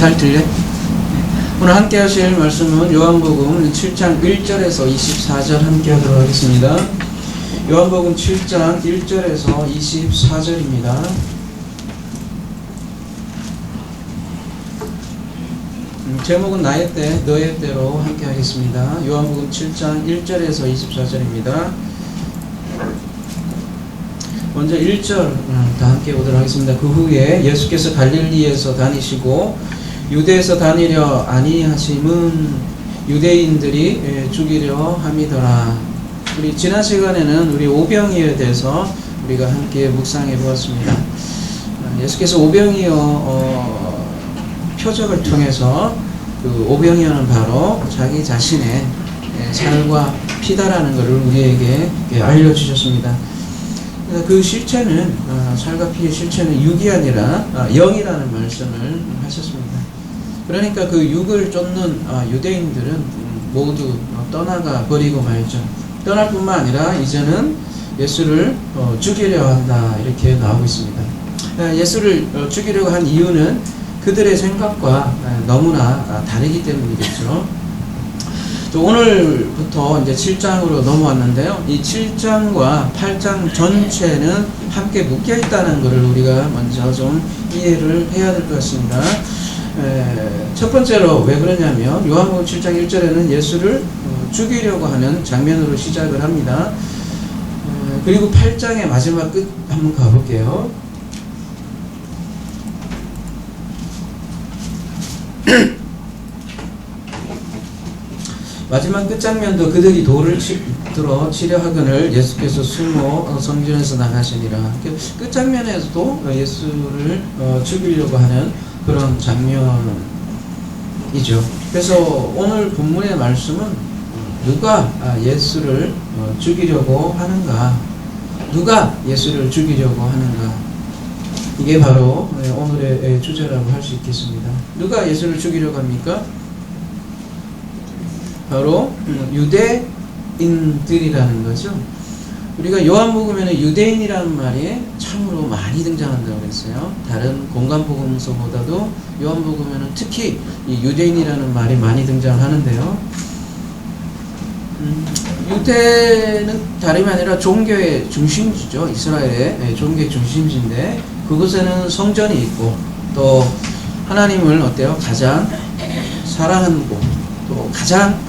잘 들려? 오늘 함께 하실 말씀은 요한복음 7장 1절에서 24절 함께 하도록 하겠습니다. 요한복음 7장 1절에서 24절입니다. 제목은 나의 때, 너의 때로 함께 하겠습니다. 요한복음 7장 1절에서 24절입니다. 먼저 1절 다 함께 보도록 하겠습니다. 그 후에 예수께서 갈릴리에서 다니시고 유대에서 다니려 아니하심은 유대인들이 죽이려 함이더라. 우리 지난 시간에는 우리 오병이어에 대해서 우리가 함께 묵상해 보았습니다. 예수께서 오병이어 표적을 통해서 그 오병이어는 바로 자기 자신의 살과 피다라는 것을 우리에게 알려주셨습니다. 그 실체는 살과 피의 실체는 육이 아니라 영이라는 말씀을 하셨습니다. 그러니까 그 육을 쫓는 유대인들은 모두 떠나가 버리고 말죠. 떠날 뿐만 아니라 이제는 예수를 죽이려 한다 이렇게 나오고 있습니다. 예수를 죽이려고 한 이유는 그들의 생각과 너무나 다르기 때문이겠죠. 오늘부터 이제 7장으로 넘어왔는데요. 이 7장과 8장 전체는 함께 묶여 있다는 것을 우리가 먼저 좀 이해를 해야 될 것 같습니다. 첫 번째로 왜 그러냐면 요한복음 7장 1절에는 예수를 죽이려고 하는 장면으로 시작을 합니다. 그리고 8장의 마지막 끝 한번 가볼게요. 마지막 끝장면도 그들이 돌을 들어 치려 하거늘 예수께서 숨어 성전에서 나가시니라. 끝장면에서도 예수를 죽이려고 하는 그런 장면이죠. 그래서 오늘 본문의 말씀은 누가 예수를 죽이려고 하는가? 누가 예수를 죽이려고 하는가? 이게 바로 오늘의 주제라고 할 수 있겠습니다. 누가 예수를 죽이려고 합니까? 바로 유대인들이라는 거죠. 우리가 요한복음에는 유대인이라는 말이 참으로 많이 등장한다고 그랬어요. 다른 공간복음서보다도 요한복음에는 특히 이 유대인이라는 말이 많이 등장하는데요. 유대는 다름이 아니라 종교의 중심지죠. 이스라엘의 종교의 중심지인데 그곳에는 성전이 있고 또 하나님을 어때요? 가장 사랑하는 곳, 또 가장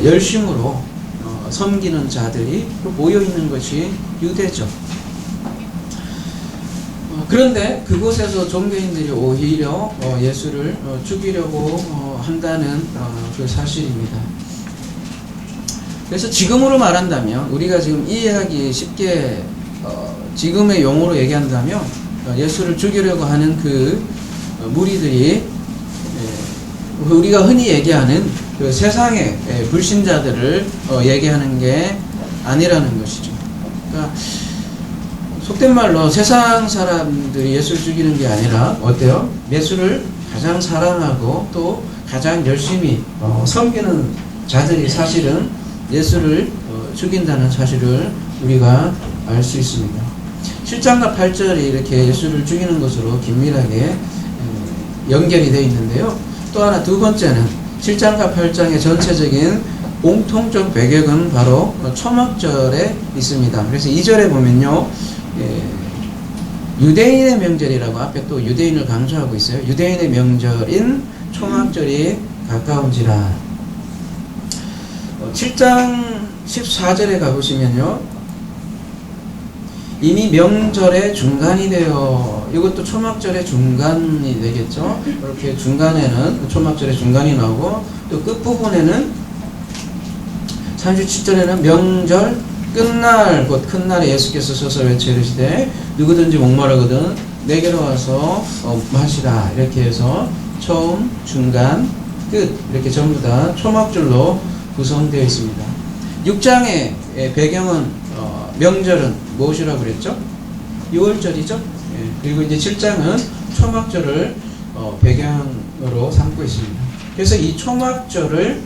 열심으로 섬기는 자들이 모여있는 것이 유대죠. 그런데 그곳에서 종교인들이 오히려 예수를 죽이려고 한다는 그 사실입니다. 그래서 지금으로 말한다면 우리가 지금 이해하기 쉽게 지금의 용어로 얘기한다면 예수를 죽이려고 하는 그 무리들이 우리가 흔히 얘기하는 그 세상의 불신자들을 얘기하는 게 아니라는 것이죠. 그러니까 속된 말로 세상 사람들이 예수를 죽이는 게 아니라 어때요? 예수를 가장 사랑하고 또 가장 열심히 섬기는 자들이 사실은 예수를 죽인다는 사실을 우리가 알 수 있습니다. 7장과 8절이 이렇게 예수를 죽이는 것으로 긴밀하게 연결이 되어 있는데요. 또 하나 두 번째는 7장과 8장의 전체적인 공통적 배경은 바로 초막절에 있습니다. 그래서 2절에 보면요. 유대인의 명절이라고 앞에 또 유대인을 강조하고 있어요. 유대인의 명절인 초막절이 가까운지라. 7장 14절에 가보시면요. 이미 명절의 중간이 되어 이것도 초막절의 중간이 되겠죠. 이렇게 중간에는 초막절의 중간이 나오고 또 끝부분에는 37절에는 명절 끝날 곧 큰 날에 예수께서 서서 외쳐 이르시되 누구든지 목마르거든 내게로 와서 마시라. 이렇게 해서 처음 중간 끝 이렇게 전부 다 초막절로 구성되어 있습니다. 6장의 배경은 명절은 무엇이라고 그랬죠? 6월절이죠. 그리고 이제 7장은 초막절을 배경으로 삼고 있습니다. 그래서 이 초막절을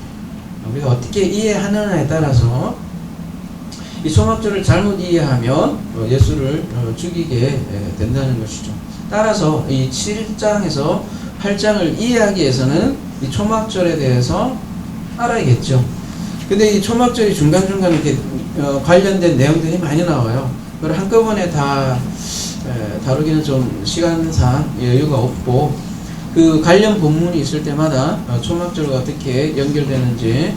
우리가 어떻게 이해하느냐에 따라서 이 초막절을 잘못 이해하면 예수를 죽이게 된다는 것이죠. 따라서 이 7장에서 8장을 이해하기 위해서는 이 초막절에 대해서 알아야겠죠. 근데 이 초막절이 중간중간 이렇게 관련된 내용들이 많이 나와요. 그걸 한꺼번에 다 다루기는 좀 시간상 여유가 없고, 그 관련 본문이 있을 때마다 초막절과 어떻게 연결되는지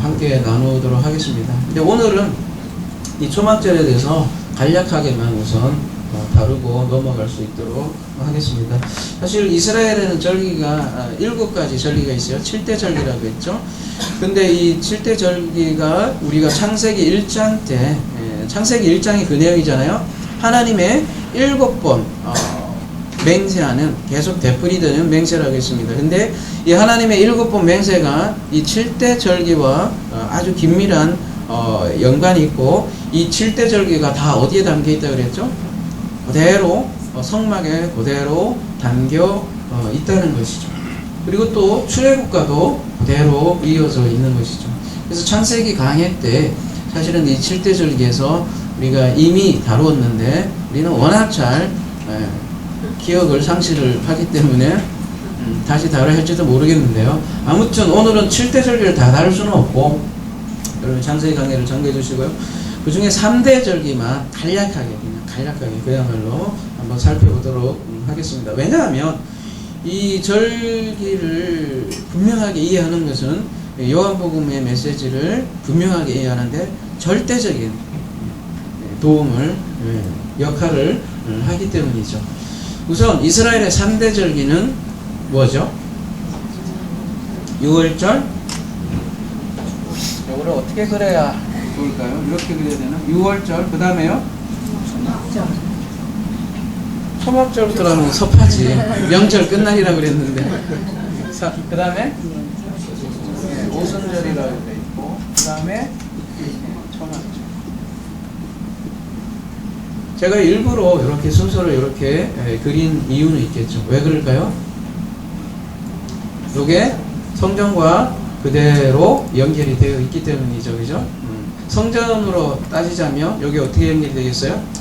함께 나누도록 하겠습니다. 근데 오늘은 이 초막절에 대해서 간략하게만 우선 다루고 넘어갈 수 있도록 하겠습니다. 사실 이스라엘에는 절기가 7가지 절기가 있어요. 7대 절기라고 했죠. 근데 이 7대 절기가 우리가 창세기 1장 때, 창세기 1장이 그 내용이잖아요. 하나님의 7번 맹세하는, 계속 되풀이되는 맹세라고 했습니다. 근데 이 하나님의 7번 맹세가 이 7대 절기와 아주 긴밀한 연관이 있고, 이 7대 절기가 다 어디에 담겨 있다고 그랬죠? 그대로 성막에 그대로 담겨 있다는 것이죠. 그리고 또 출애굽과도 그대로 이어져 있는 것이죠. 그래서 창세기 강해 때 사실은 이 7대 절기에서 우리가 이미 다루었는데, 우리는 워낙 잘 기억을 상실을 하기 때문에 다시 다뤄야 할지도 모르겠는데요. 아무튼 오늘은 7대 절기를 다 다룰 수는 없고, 여러분 창세기 강해를 참고해 주시고요. 그 중에 3대 절기만 간략하게 그야말로 한번 살펴보도록 하겠습니다. 왜냐하면 이 절기를 분명하게 이해하는 것은 요한복음의 메시지를 분명하게 이해하는데 절대적인 도움을, 역할을 하기 때문이죠. 우선 이스라엘의 3대 절기는 뭐죠? 6월절. 이거를 어떻게 그려야 좋을까요? 이렇게 그려야 되나? 6월절. 그 다음에요? 초막절부터 하면 섭하지. 명절 끝날이라고 그랬는데. 그 다음에 오순절이라고 돼 있고, 그 다음에 초막절. 제가 일부러 이렇게 순서를 이렇게 그린 이유는 있겠죠. 왜 그럴까요? 이게 성전과 그대로 연결이 되어 있기 때문이죠. 그죠? 성전으로 따지자면 여기 어떻게 연결이 되겠어요?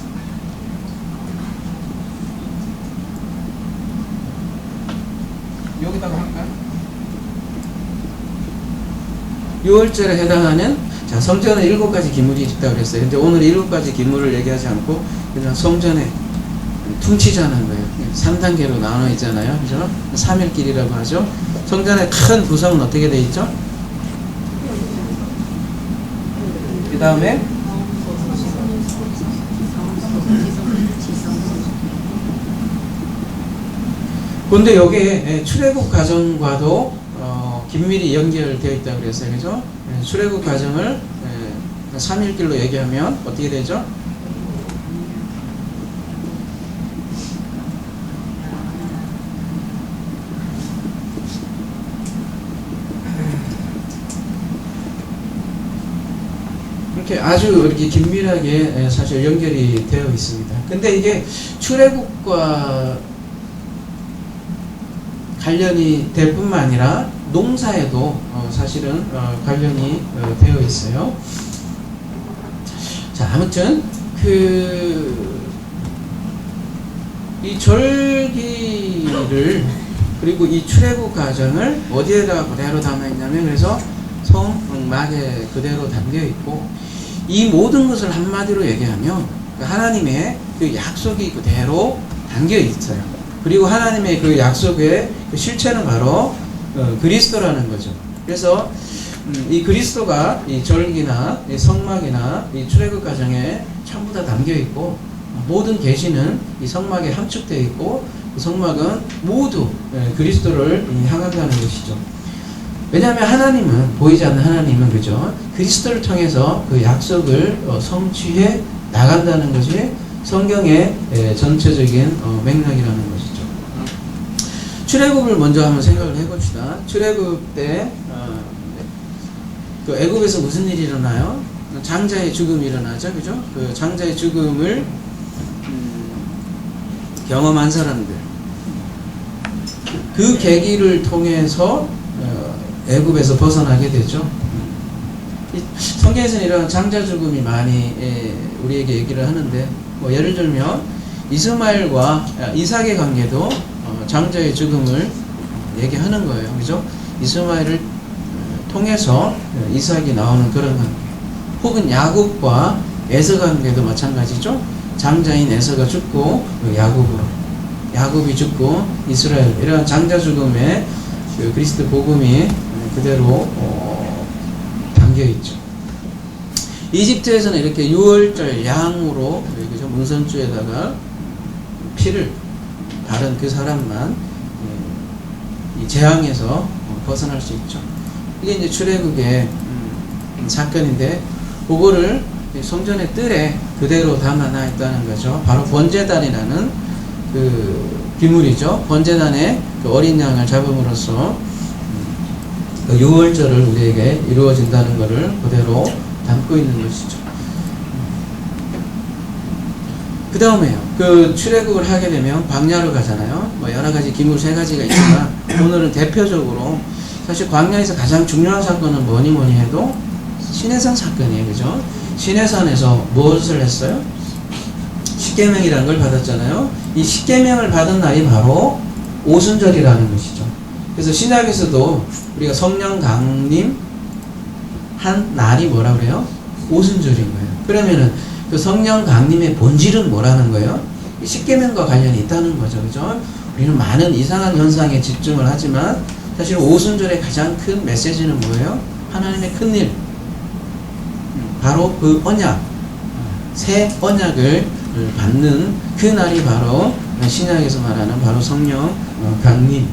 여기다가 할까요? 6월절에 해당하는, 자, 성전에 7가지 기물이 있다고 그랬어요. 근데 오늘 7가지 기물을 얘기하지 않고 그냥 성전에 퉁치자는 거예요. 3단계로 나눠 있잖아요. 그죠? 3일길이라고 하죠. 성전의 큰 구성은 어떻게 되어 있죠? 그 다음에 근데 여기에 출애굽 과정과도 긴밀히 연결되어 있다고 그랬어요. 그죠? 출애굽 과정을 3일길로 얘기하면 어떻게 되죠? 이렇게 아주 이렇게 긴밀하게 사실 연결이 되어 있습니다. 근데 이게 출애굽과 관련이 될 뿐만 아니라 농사에도 사실은 관련이 되어 있어요. 자, 아무튼 이 절기를, 그리고 이 출애굽 과정을 어디에다가 그대로 담아 있냐면, 그래서 성막에 그대로 담겨 있고, 이 모든 것을 한마디로 얘기하면 하나님의 그 약속이 그대로 담겨 있어요. 그리고 하나님의 그 약속의 그 실체는 바로 그리스도라는 거죠. 그래서 이 그리스도가 이 절기나 이 성막이나 이 출애굽 과정에 전부 다 담겨 있고, 모든 계시는 이 성막에 함축되어 있고, 그 성막은 모두 그리스도를 향한다는 것이죠. 왜냐하면 하나님은, 보이지 않는 하나님은, 그죠? 그리스도를 통해서 그 약속을 성취해 나간다는 것이 성경의 전체적인 맥락이라는 것이죠. 출애굽을 먼저 한번 생각을 해봅시다. 출애굽 때 그 애굽에서 무슨 일이 일어나요? 장자의 죽음이 일어나죠, 그죠? 그 장자의 죽음을 경험한 사람들, 그 계기를 통해서 애굽에서 벗어나게 되죠. 성경에서는 이런 장자 죽음이 많이 우리에게 얘기를 하는데, 예를 들면 이스마엘과 이삭의 관계도 장자의 죽음을 얘기하는 거예요. 그죠? 이스마엘을 통해서 이삭이 나오는 그런 관계. 혹은 야곱과 에서 관계도 마찬가지죠. 장자인 에서가 죽고 야곱이 죽고 이스라엘, 이런 장자 죽음에 그 그리스도 복음이 그대로 담겨있죠. 이집트에서는 이렇게 유월절 양으로, 그죠? 문선주에다가 피를 바른 그 사람만 이 재앙에서 벗어날 수 있죠. 이게 이제 출애굽의 사건인데, 그거를 성전의 뜰에 그대로 담아놔 있다는 거죠. 바로 번제단이라는 그 기물이죠. 번제단에 그 어린 양을 잡음으로써 그 유월절을 우리에게 이루어진다는 것을 그대로 담고 있는 것이죠. 그 다음에요. 그 출애굽을 하게 되면 광야로 가잖아요. 뭐 여러 가지 기물 3가지가 있지만 오늘은 대표적으로 사실 광야에서 가장 중요한 사건은 뭐니 해도 시내산 사건이에요. 그죠? 시내산에서 무엇을 했어요? 십계명이라는 걸 받았잖아요. 이 십계명을 받은 날이 바로 오순절이라는 것이죠. 그래서 신약에서도 우리가 성령 강림 한 날이 뭐라 그래요? 오순절인 거예요. 그러면은 그 성령 강림의 본질은 뭐라는 거예요? 십계명과 관련이 있다는 거죠. 그죠? 우리는 많은 이상한 현상에 집중을 하지만 사실 오순절의 가장 큰 메시지는 뭐예요? 하나님의 큰 일, 바로 그 언약, 새 언약을 받는 그 날이 바로 신약에서 말하는 바로 성령 강림.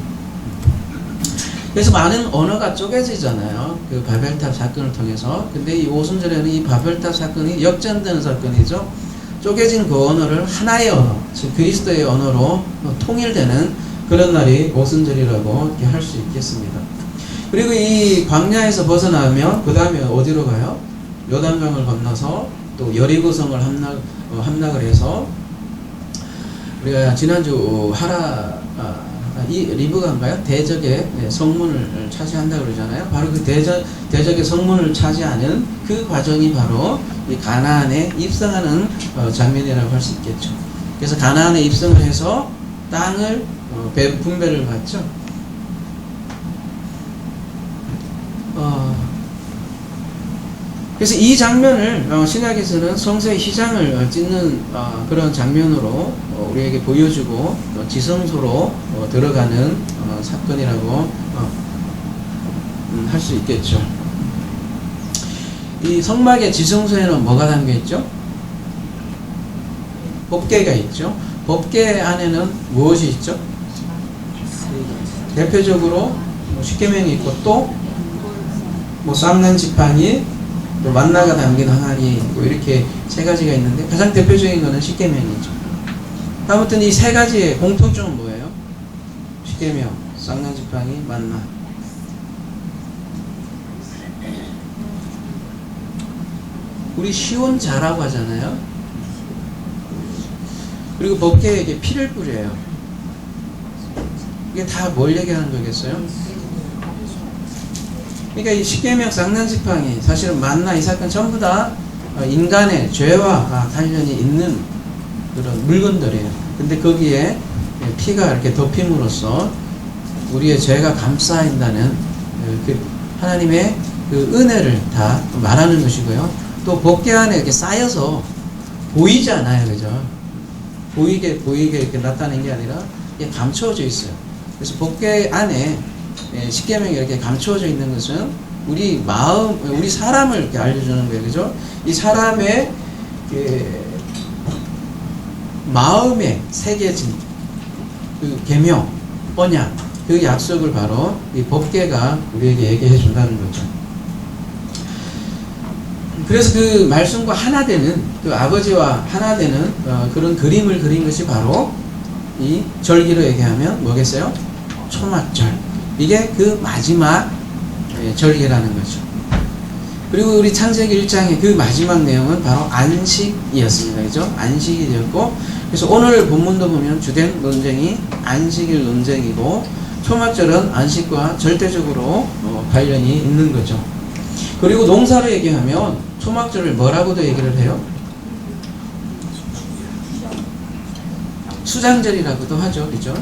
그래서 많은 언어가 쪼개지잖아요. 그 바벨탑 사건을 통해서. 근데 이 오순절에는 이 바벨탑 사건이 역전되는 사건이죠. 쪼개진 그 언어를 하나의 언어, 즉 그리스도의 언어로 통일되는 그런 날이 오순절이라고 이렇게 할 수 있겠습니다. 그리고 이 광야에서 벗어나면 그 다음에 어디로 가요? 요단강을 건너서 또 여리고성을 함락을 해서, 우리가 지난주 이 리브가인가요? 대적의 성문을 차지한다 그러잖아요. 바로 그 대적의 성문을 차지하는 그 과정이 바로 이 가나안에 입성하는 장면이라고 할 수 있겠죠. 그래서 가나안에 입성을 해서 땅을 분배를 받죠. 그래서 이 장면을 신약에서는 성소의 휘장을 찢는 그런 장면으로 우리에게 보여주고 지성소로 들어가는 사건이라고 할 수 있겠죠. 이 성막의 지성소에는 뭐가 담겨 있죠? 법궤가 있죠. 법궤 안에는 무엇이 있죠? 대표적으로 십계명이 있고 또 쌍난 지팡이, 또 만나가 담긴 항아리, 이렇게 3가지가 있는데 가장 대표적인 것은 십계명이죠. 아무튼 이 3가지의 공통점은 뭐예요? 십계명, 쌍난 지팡이, 만나. 우리 시온자라고 하잖아요. 그리고 법궤에게 피를 뿌려요. 이게 다 뭘 얘기하는 거겠어요? 그러니까 이 십계명, 쌍난 지팡이, 사실은 만나, 이 사건 전부 다 인간의 죄와 관련이 있는 그런 물건들이에요. 근데 거기에 피가 이렇게 덮임으로써 우리의 죄가 감싸인다는 그 하나님의 그 은혜를 다 말하는 것이고요. 또 법궤 안에 이렇게 쌓여서 보이지 않아요. 그죠? 보이게 이렇게 나타낸 게 아니라 이게 감춰져 있어요. 그래서 법궤 안에 십계명이 이렇게 감추어져 있는 것은 우리 마음, 우리 사람을 이렇게 알려주는 거예요. 그죠? 이 사람의 마음에 새겨진 그 계명, 언약, 그 약속을 바로 이 법궤가 우리에게 얘기해 준다는 거죠. 그래서 그 말씀과 하나 되는, 그 아버지와 하나 되는 그런 그림을 그린 것이 바로 이 절기로 얘기하면 뭐겠어요? 초막절. 이게 그 마지막 절기라는 거죠. 그리고 우리 창세기 1장의 그 마지막 내용은 바로 안식이었습니다. 그죠? 안식이 되었고, 그래서 오늘 본문도 보면 주된 논쟁이 안식일 논쟁이고, 초막절은 안식과 절대적으로 관련이 있는 거죠. 그리고 농사로 얘기하면 초막절을 뭐라고도 얘기를 해요? 수장절이라고도 하죠. 그죠?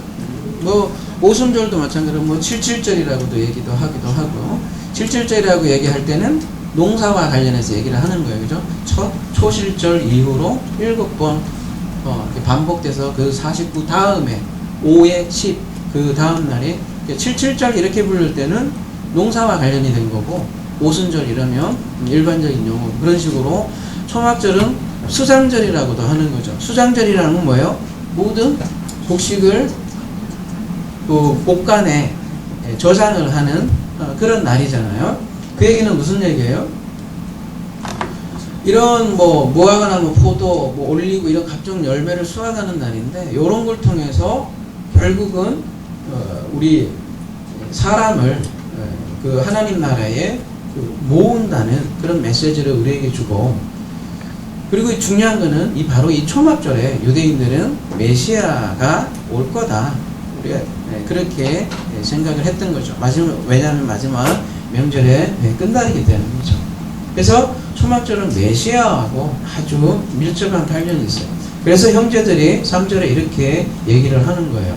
뭐 오순절도 마찬가지로 뭐 77절이라고도 얘기도 하기도 하고 77절이라고 얘기할 때는 농사와 관련해서 얘기를 하는 거예요. 그죠? 초실절 이후로 7번 반복돼서 그 49 다음에 5에 10 그 다음 날에 77절 이렇게 부를 때는 농사와 관련이 된 거고 오순절 이러면 일반적인 용어 그런 식으로 초막절은 수장절이라고도 하는 거죠. 수장절이라는 건 뭐예요? 모든 곡식을 그 옷간에 저장을 하는 그런 날이잖아요. 그 얘기는 무슨 얘기예요? 이런 뭐 무화과나무, 포도, 뭐 올리고 이런 각종 열매를 수확하는 날인데 이런 걸 통해서 결국은 우리 사람을 그 하나님 나라에 모은다는 그런 메시지를 우리에게 주고 그리고 중요한 거는 바로 이 초막절에 유대인들은 메시아가 올 거다. 우리가 그렇게 생각을 했던 거죠. 왜냐하면 마지막 명절에 끝나기 때문에 거죠. 그래서 초막절은 메시아하고 아주 밀접한 관련이 있어요. 그래서 형제들이 3절에 이렇게 얘기를 하는 거예요.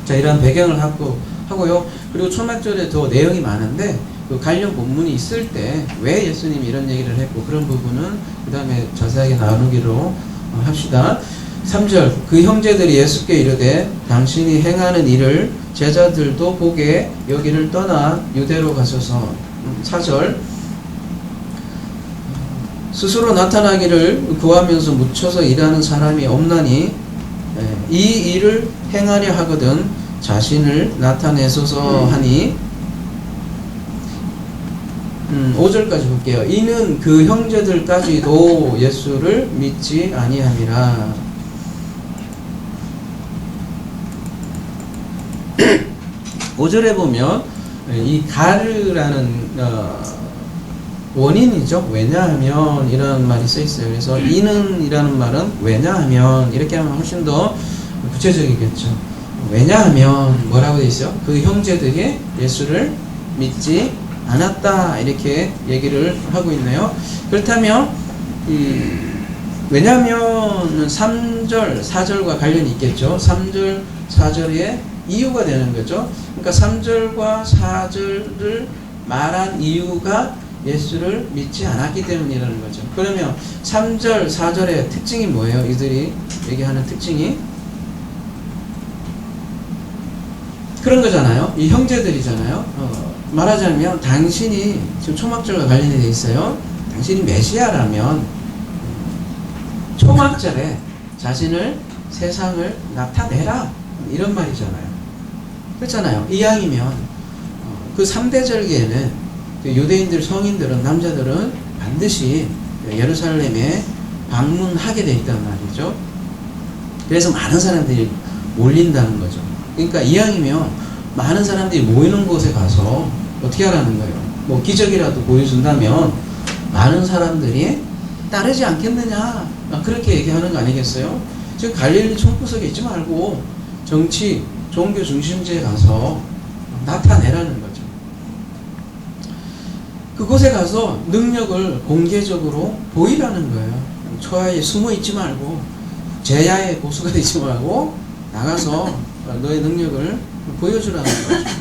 자, 이런 배경을 하고요. 그리고 초막절에 더 내용이 많은데 그 관련 본문이 있을 때 왜 예수님이 이런 얘기를 했고 그런 부분은 그 다음에 자세하게 나누기로 합시다. 3절 그 형제들이 예수께 이르되 당신이 행하는 일을 제자들도 보게 여기를 떠나 유대로 가소서. 4절 스스로 나타나기를 구하면서 묻혀서 일하는 사람이 없나니 이 일을 행하려 하거든 자신을 나타내소서 하니 5절까지 볼게요. 이는 그 형제들까지도 예수를 믿지 아니함이라. 5절에 보면 이 가르라는 원인이죠. 왜냐하면 이런 말이 써 있어요. 그래서 이는 이라는 말은 왜냐하면 이렇게 하면 훨씬 더 구체적이겠죠. 왜냐하면 뭐라고 돼 있어요? 그 형제들이 예수를 믿지 않았다 이렇게 얘기를 하고 있네요. 그렇다면 왜냐하면 3절 4절과 관련이 있겠죠. 3절 4절의 이유가 되는 거죠. 그러니까 3절과 4절을 말한 이유가 예수를 믿지 않았기 때문이라는 거죠. 그러면 3절 4절의 특징이 뭐예요? 이들이 얘기하는 특징이 그런 거잖아요. 이 형제들이잖아요. 말하자면 당신이 지금 초막절과 관련이 되어 있어요. 당신이 메시아라면 초막절에 자신을 세상을 나타내라 이런 말이잖아요. 그렇잖아요. 이왕이면 그 3대 절기에는 유대인들 성인들은 남자들은 반드시 예루살렘에 방문하게 되어 있단 말이죠. 그래서 많은 사람들이 몰린다는 거죠. 그러니까 이왕이면 많은 사람들이 모이는 곳에 가서 어떻게 하라는 거예요? 뭐 기적이라도 보여준다면 많은 사람들이 따르지 않겠느냐 그렇게 얘기하는 거 아니겠어요? 즉 갈릴리 총구석에 있지 말고 정치, 종교 중심지에 가서 나타내라는 거죠. 그곳에 가서 능력을 공개적으로 보이라는 거예요. 초야에 숨어 있지 말고 제야의 고수가 되지 말고 나가서 너의 능력을 보여주라는 거죠.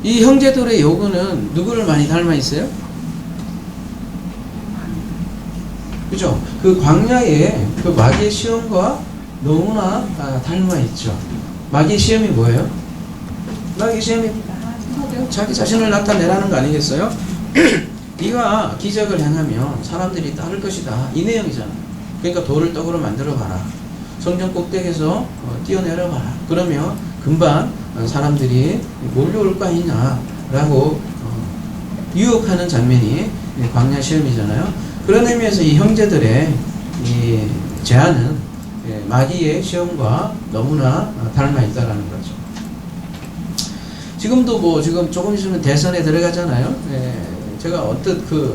이 형제들의 요구는 누구를 많이 닮아 있어요? 그죠? 그 광야의 그 마귀의 시험과 너무나 닮아 있죠. 마귀의 시험이 뭐예요? 마귀의 시험이 자기 자신을 나타내라는 거 아니겠어요? 네가 기적을 행하면 사람들이 따를 것이다. 이 내용이잖아. 그러니까 돌을 떡으로 만들어 봐라. 성전 꼭대기에서 뛰어내려 봐라. 그러면 금방 사람들이 몰려올 거 아니냐라고 유혹하는 장면이 광야 시험이잖아요. 그런 의미에서 이 형제들의 이 제안은 마귀의 시험과 너무나 닮아 있다라는 거죠. 지금도 뭐 지금 조금 있으면 대선에 들어가잖아요. 제가 언뜻 그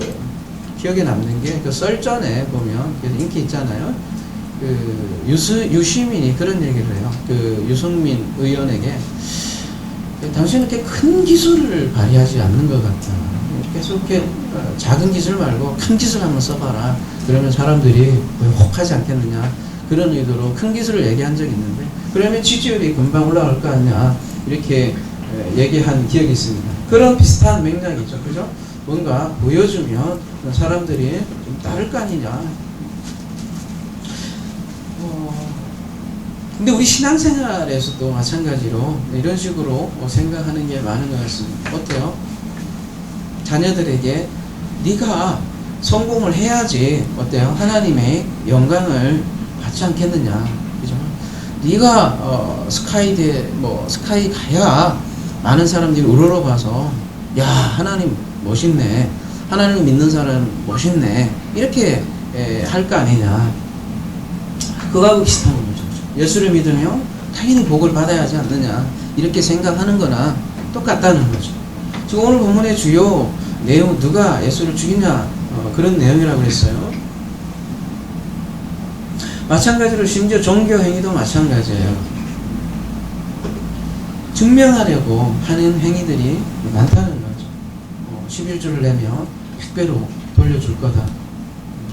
기억에 남는 게 그 썰전에 보면 인기 있잖아요. 그 유시민이 그런 얘기를 해요. 그 유승민 의원에게 당신은 이렇게 큰 기술을 발휘하지 않는 것 같다. 계속 이렇게 작은 기술 말고 큰 기술 한번 써봐라. 그러면 사람들이 왜 혹하지 않겠느냐. 그런 의도로 큰 기술을 얘기한 적이 있는데 그러면 지지율이 금방 올라갈 거 아니냐 이렇게 얘기한 기억이 있습니다. 그런 비슷한 맥락이죠. 그죠? 뭔가 보여주면 사람들이 좀 따를 거 아니냐. 근데 우리 신앙생활에서도 마찬가지로 이런 식으로 생각하는 게 많은 것 같습니다. 어때요? 자녀들에게 네가 성공을 해야지 어때요? 하나님의 영광을 받지 않겠느냐, 그죠? 네가 스카이 가야 많은 사람들이 우러러 봐서 야 하나님 멋있네, 하나님을 믿는 사람 멋있네 이렇게 할 거 아니냐. 그거하고 비슷한 거죠. 예수를 믿으면 당연히 복을 받아야 하지 않느냐 이렇게 생각하는 거나 똑같다는 거죠. 지금 오늘 본문의 주요 내용, 누가 예수를 죽이냐 그런 내용이라고 했어요. 마찬가지로 심지어 종교 행위도 마찬가지예요. 증명하려고 하는 행위들이 많다는 거죠. 11조를 내면 100배로 돌려줄 거다.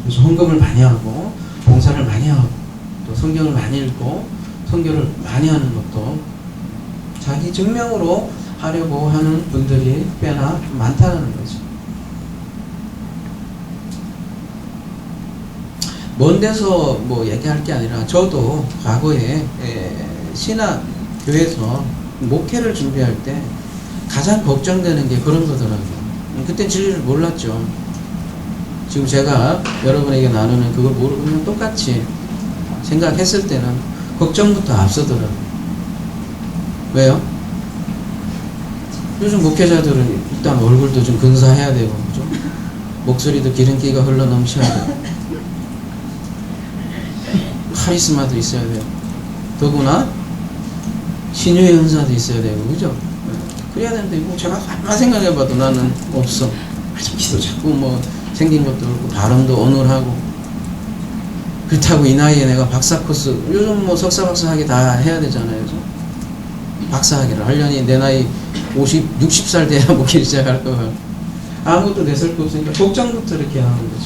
그래서 헌금을 많이 하고 봉사를 많이 하고 또 성경을 많이 읽고 선교를 많이 하는 것도 자기 증명으로 하려고 하는 분들이 꽤나 많다는 거죠. 먼 데서 뭐 얘기할 게 아니라 저도 과거에 신학교에서 목회를 준비할 때 가장 걱정되는 게 그런 거더라고요. 그때 진리를 몰랐죠. 지금 제가 여러분에게 나누는 그걸 모르고 그냥 똑같이 생각했을 때는 걱정부터 앞서더라고요. 왜요? 요즘 목회자들은 일단 얼굴도 좀 근사해야 되고, 그죠? 목소리도 기름기가 흘러 넘쳐야 되고, 카리스마도 있어야 돼요. 더구나 신유의 은사도 있어야 되고, 그죠? 그래야 되는데 뭐 제가 가만 생각해봐도 나는 없어. 아주 기도 자꾸 뭐 생긴 것도 그렇고 발음도 어눌하고. 그렇다고 이 나이에 내가 박사 코스, 요즘 뭐 석사 박사 학위 다 해야 되잖아요. 그죠? 박사 학위를 하려니 내 나이 50, 60살 돼야 목회를 시작할 거예요. 아무것도 내설 거 없으니까 걱정부터 이렇게 하는 거죠.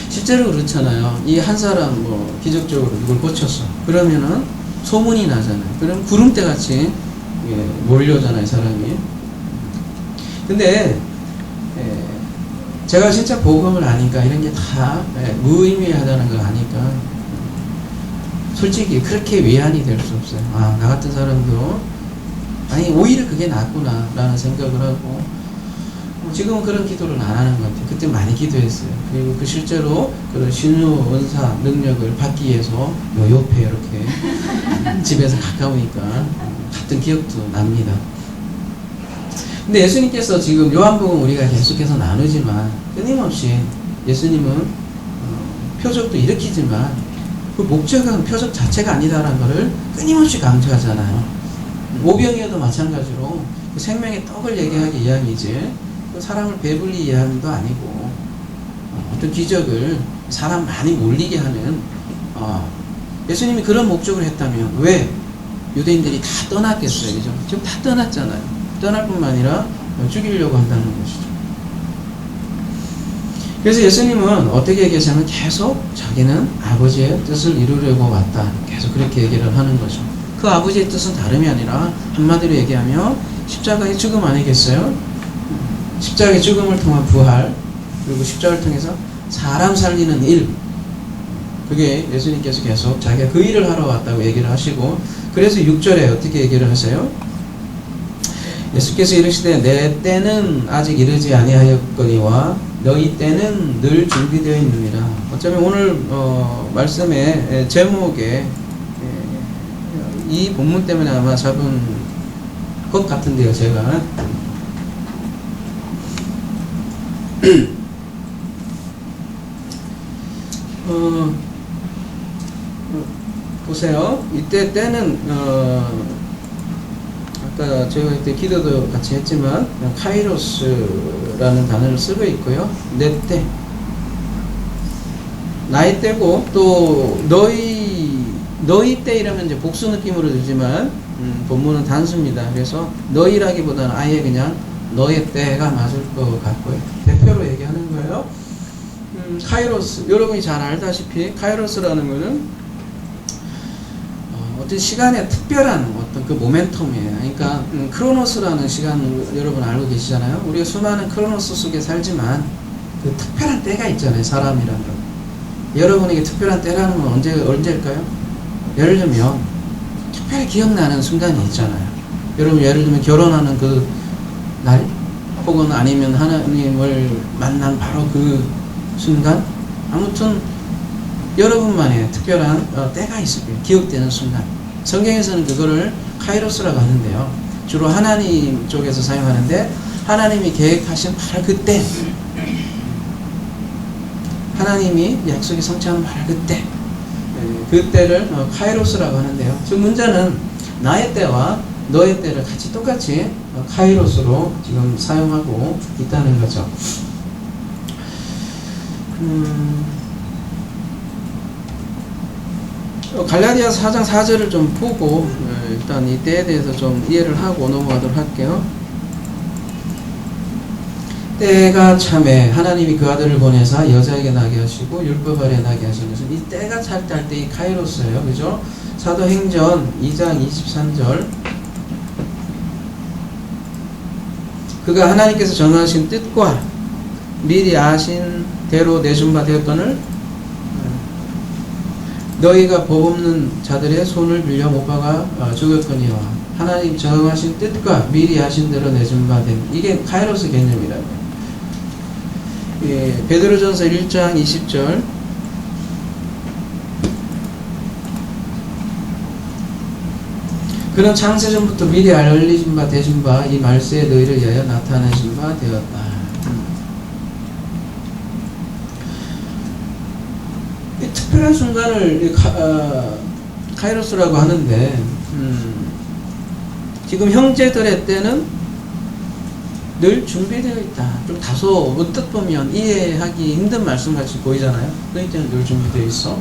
실제로 그렇잖아요. 이 한 사람 뭐 기적적으로 누굴 고쳤어. 그러면은 소문이 나잖아요. 그럼 구름대 같이 몰려오잖아요, 사람이. 근데 제가 진짜 복음을 아니까 이런 게 다 무의미하다는 걸 아니까 솔직히 그렇게 위안이 될 수 없어요. 아, 나 같은 사람도 아니 오히려 그게 낫구나 라는 생각을 하고 지금은 그런 기도를 안 하는 것 같아요. 그때 많이 기도했어요. 그리고 그 실제로 그런 신유 은사 능력을 받기 위해서 요 옆에 이렇게 집에서 가까우니까 갔던 기억도 납니다. 근데 예수님께서 지금 요한복음 우리가 계속해서 나누지만 끊임없이 예수님은 표적도 일으키지만 그 목적은 표적 자체가 아니다라는 것을 끊임없이 강조하잖아요. 오병이어도 마찬가지로 그 생명의 떡을 얘기하기 위함이지 그 사람을 배불리 위함도 아니고 어떤 기적을 사람 많이 몰리게 하는 예수님이 그런 목적을 했다면 왜 유대인들이 다 떠났겠어요? 그죠? 지금 다 떠났잖아요. 떠날 뿐만 아니라 죽이려고 한다는 것이죠. 그래서 예수님은 어떻게 얘기하냐면 계속 자기는 아버지의 뜻을 이루려고 왔다. 계속 그렇게 얘기를 하는 거죠. 그 아버지의 뜻은 다름이 아니라 한마디로 얘기하면 십자가의 죽음 아니겠어요? 십자가의 죽음을 통한 부활, 그리고 십자가를 통해서 사람 살리는 일, 그게 예수님께서 계속 자기가 그 일을 하러 왔다고 얘기를 하시고, 그래서 6절에 어떻게 얘기를 하세요? 예수께서 이르시되 내 때는 아직 이르지 아니하였거니와 너희 때는 늘 준비되어 있느니라. 어쩌면 오늘 말씀의 제목에 이 본문 때문에 아마 잡은 것 같은데요, 제가. 보세요. 이때 때는 아까 제가 그때 기도도 같이 했지만 카이로스라는 단어를 쓰고 있고요. 내 때, 나의 때고 또 너희 때 이러면 이제 복수 느낌으로 들지만 본문은 단수입니다. 그래서 너희라기보다는 아예 그냥 너의 때가 맞을 것 같고요. 대표로 얘기하는 거예요. 카이로스, 여러분이 잘 알다시피 카이로스라는 거는 어떤 시간의 특별한 어떤 그 모멘텀이에요. 그러니까 크로노스라는 시간을 여러분 알고 계시잖아요. 우리가 수많은 크로노스 속에 살지만 그 특별한 때가 있잖아요. 사람이라는 거. 여러분에게 특별한 때라는 건 언제일까요? 예를 들면 특별히 기억나는 순간이 있잖아요. 여러분 예를 들면 결혼하는 그 날, 혹은 아니면 하나님을 만난 바로 그 순간, 아무튼 여러분만의 특별한 때가 있을 거예요. 기억되는 순간. 성경에서는 그거를 카이로스라고 하는데요. 주로 하나님 쪽에서 사용하는데, 하나님이 계획하신 바로 그때, 하나님이 약속이 성취하는 바로 그때, 그때를 카이로스라고 하는데요. 즉 문제는 나의 때와 너의 때를 같이 똑같이 카이로스로 지금 사용하고 있다는 거죠. 갈라디아서 4장 4절을 좀 보고 일단 이 때에 대해서 좀 이해를 하고 넘어가도록 할게요. 때가 참에 하나님이 그 아들을 보내사 여자에게 나게 하시고 율법 아래 나게 하신 것은 이 때가 찰 때 할 때 이 카이로스예요. 그죠? 사도행전 2장 23절, 그가 하나님께서 정하신 뜻과 미리 아신 대로 내준 바 되었거늘 너희가 법 없는 자들의 손을 빌려 못 박아 죽였거니와 하나님 정하신 뜻과 미리 아신 대로 내준 바 된, 이게 카이로스 개념이라고요. 예, 베드로전서 1장 20절, 그는 창세전부터 미리 알려진 바 되신 바 이 말세에 너희를 위하여 나타내신 바 되었다. 이 특별한 순간을 카이로스라고 하는데, 지금 형제들의 때는 늘 준비되어 있다. 좀 다소 문득 보면 이해하기 힘든 말씀 같이 보이잖아요. 너희 때는 늘 준비되어 있어.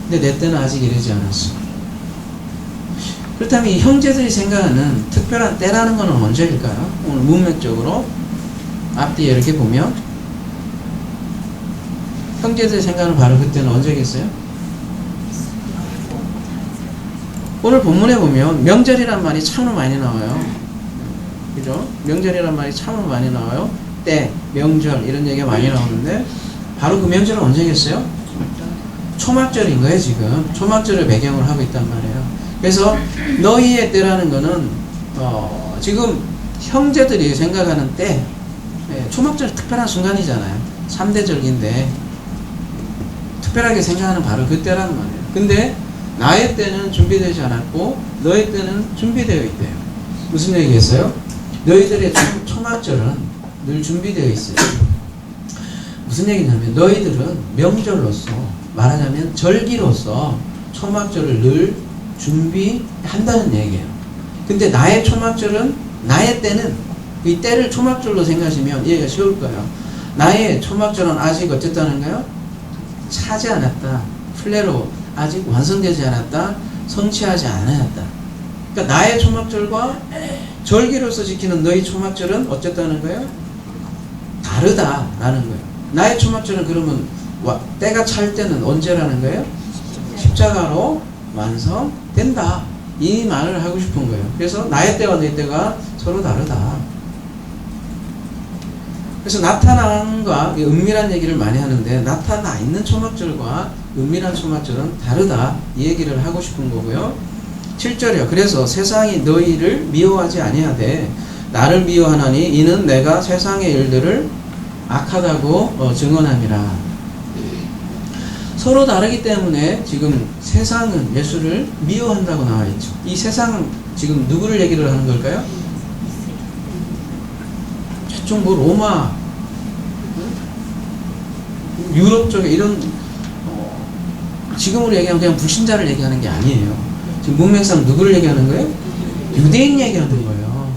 근데 내 때는 아직 이르지 않았어. 그렇다면 이 형제들이 생각하는 특별한 때라는 것은 언제일까요? 오늘 문맥적으로 앞뒤에 이렇게 보면 형제들이 생각하는 바로 그때는 언제겠어요? 오늘 본문에 보면 명절이란 말이 참으로 많이 나와요. 그죠? 명절이란 말이 참으로 많이 나와요. 때, 명절 이런 얘기가 많이 나오는데 바로 그 명절은 언제겠어요? 초막절인 거예요. 지금 초막절을 배경으로 하고 있단 말이에요. 그래서 너희의 때라는 거는 지금 형제들이 생각하는 때, 초막절 특별한 순간이잖아요. 3대 절기인데 특별하게 생각하는 바로 그 때라는 말이에요. 근데 나의 때는 준비되지 않았고 너의 때는 준비되어 있대요. 무슨 얘기겠어요? 너희들의 초막절은 늘 준비되어 있어요. 무슨 얘기냐면 너희들은 명절로서, 말하자면 절기로서 초막절을 늘 준비한다는 얘기예요. 근데 나의 초막절은, 나의 때는, 이 때를 초막절로 생각하시면 이해가 쉬울 거예요. 나의 초막절은 아직 어쨌다는가요? 차지 않았다. 플레로 아직 완성되지 않았다. 성취하지 않았다. 그러니까 나의 초막절과 절기로서 지키는 너희 초막절은 어쨌다는 거예요? 다르다라는 거예요. 나의 초막절은 그러면 때가 찰 때는 언제라는 거예요? 십자가로 완성된다. 이 말을 하고 싶은 거예요. 그래서 나의 때와 내 때가 서로 다르다. 그래서 나타남과 은밀한 얘기를 많이 하는데 나타나 있는 초막절과 은밀한 초막절은 다르다. 이 얘기를 하고 싶은 거고요. 7절이요. 그래서 세상이 너희를 미워하지 아니하되 나를 미워하나니 이는 내가 세상의 일들을 악하다고 증언함이라. 서로 다르기 때문에 지금 세상은 예수를 미워한다고 나와 있죠. 이 세상은 지금 누구를 얘기를 하는 걸까요? 저쪽 뭐 로마, 유럽 쪽에 이런 지금으로 얘기하면 그냥 불신자를 얘기하는 게 아니에요. 지금 문맥상 누구를 얘기하는 거예요? 유대인 얘기하는 거예요.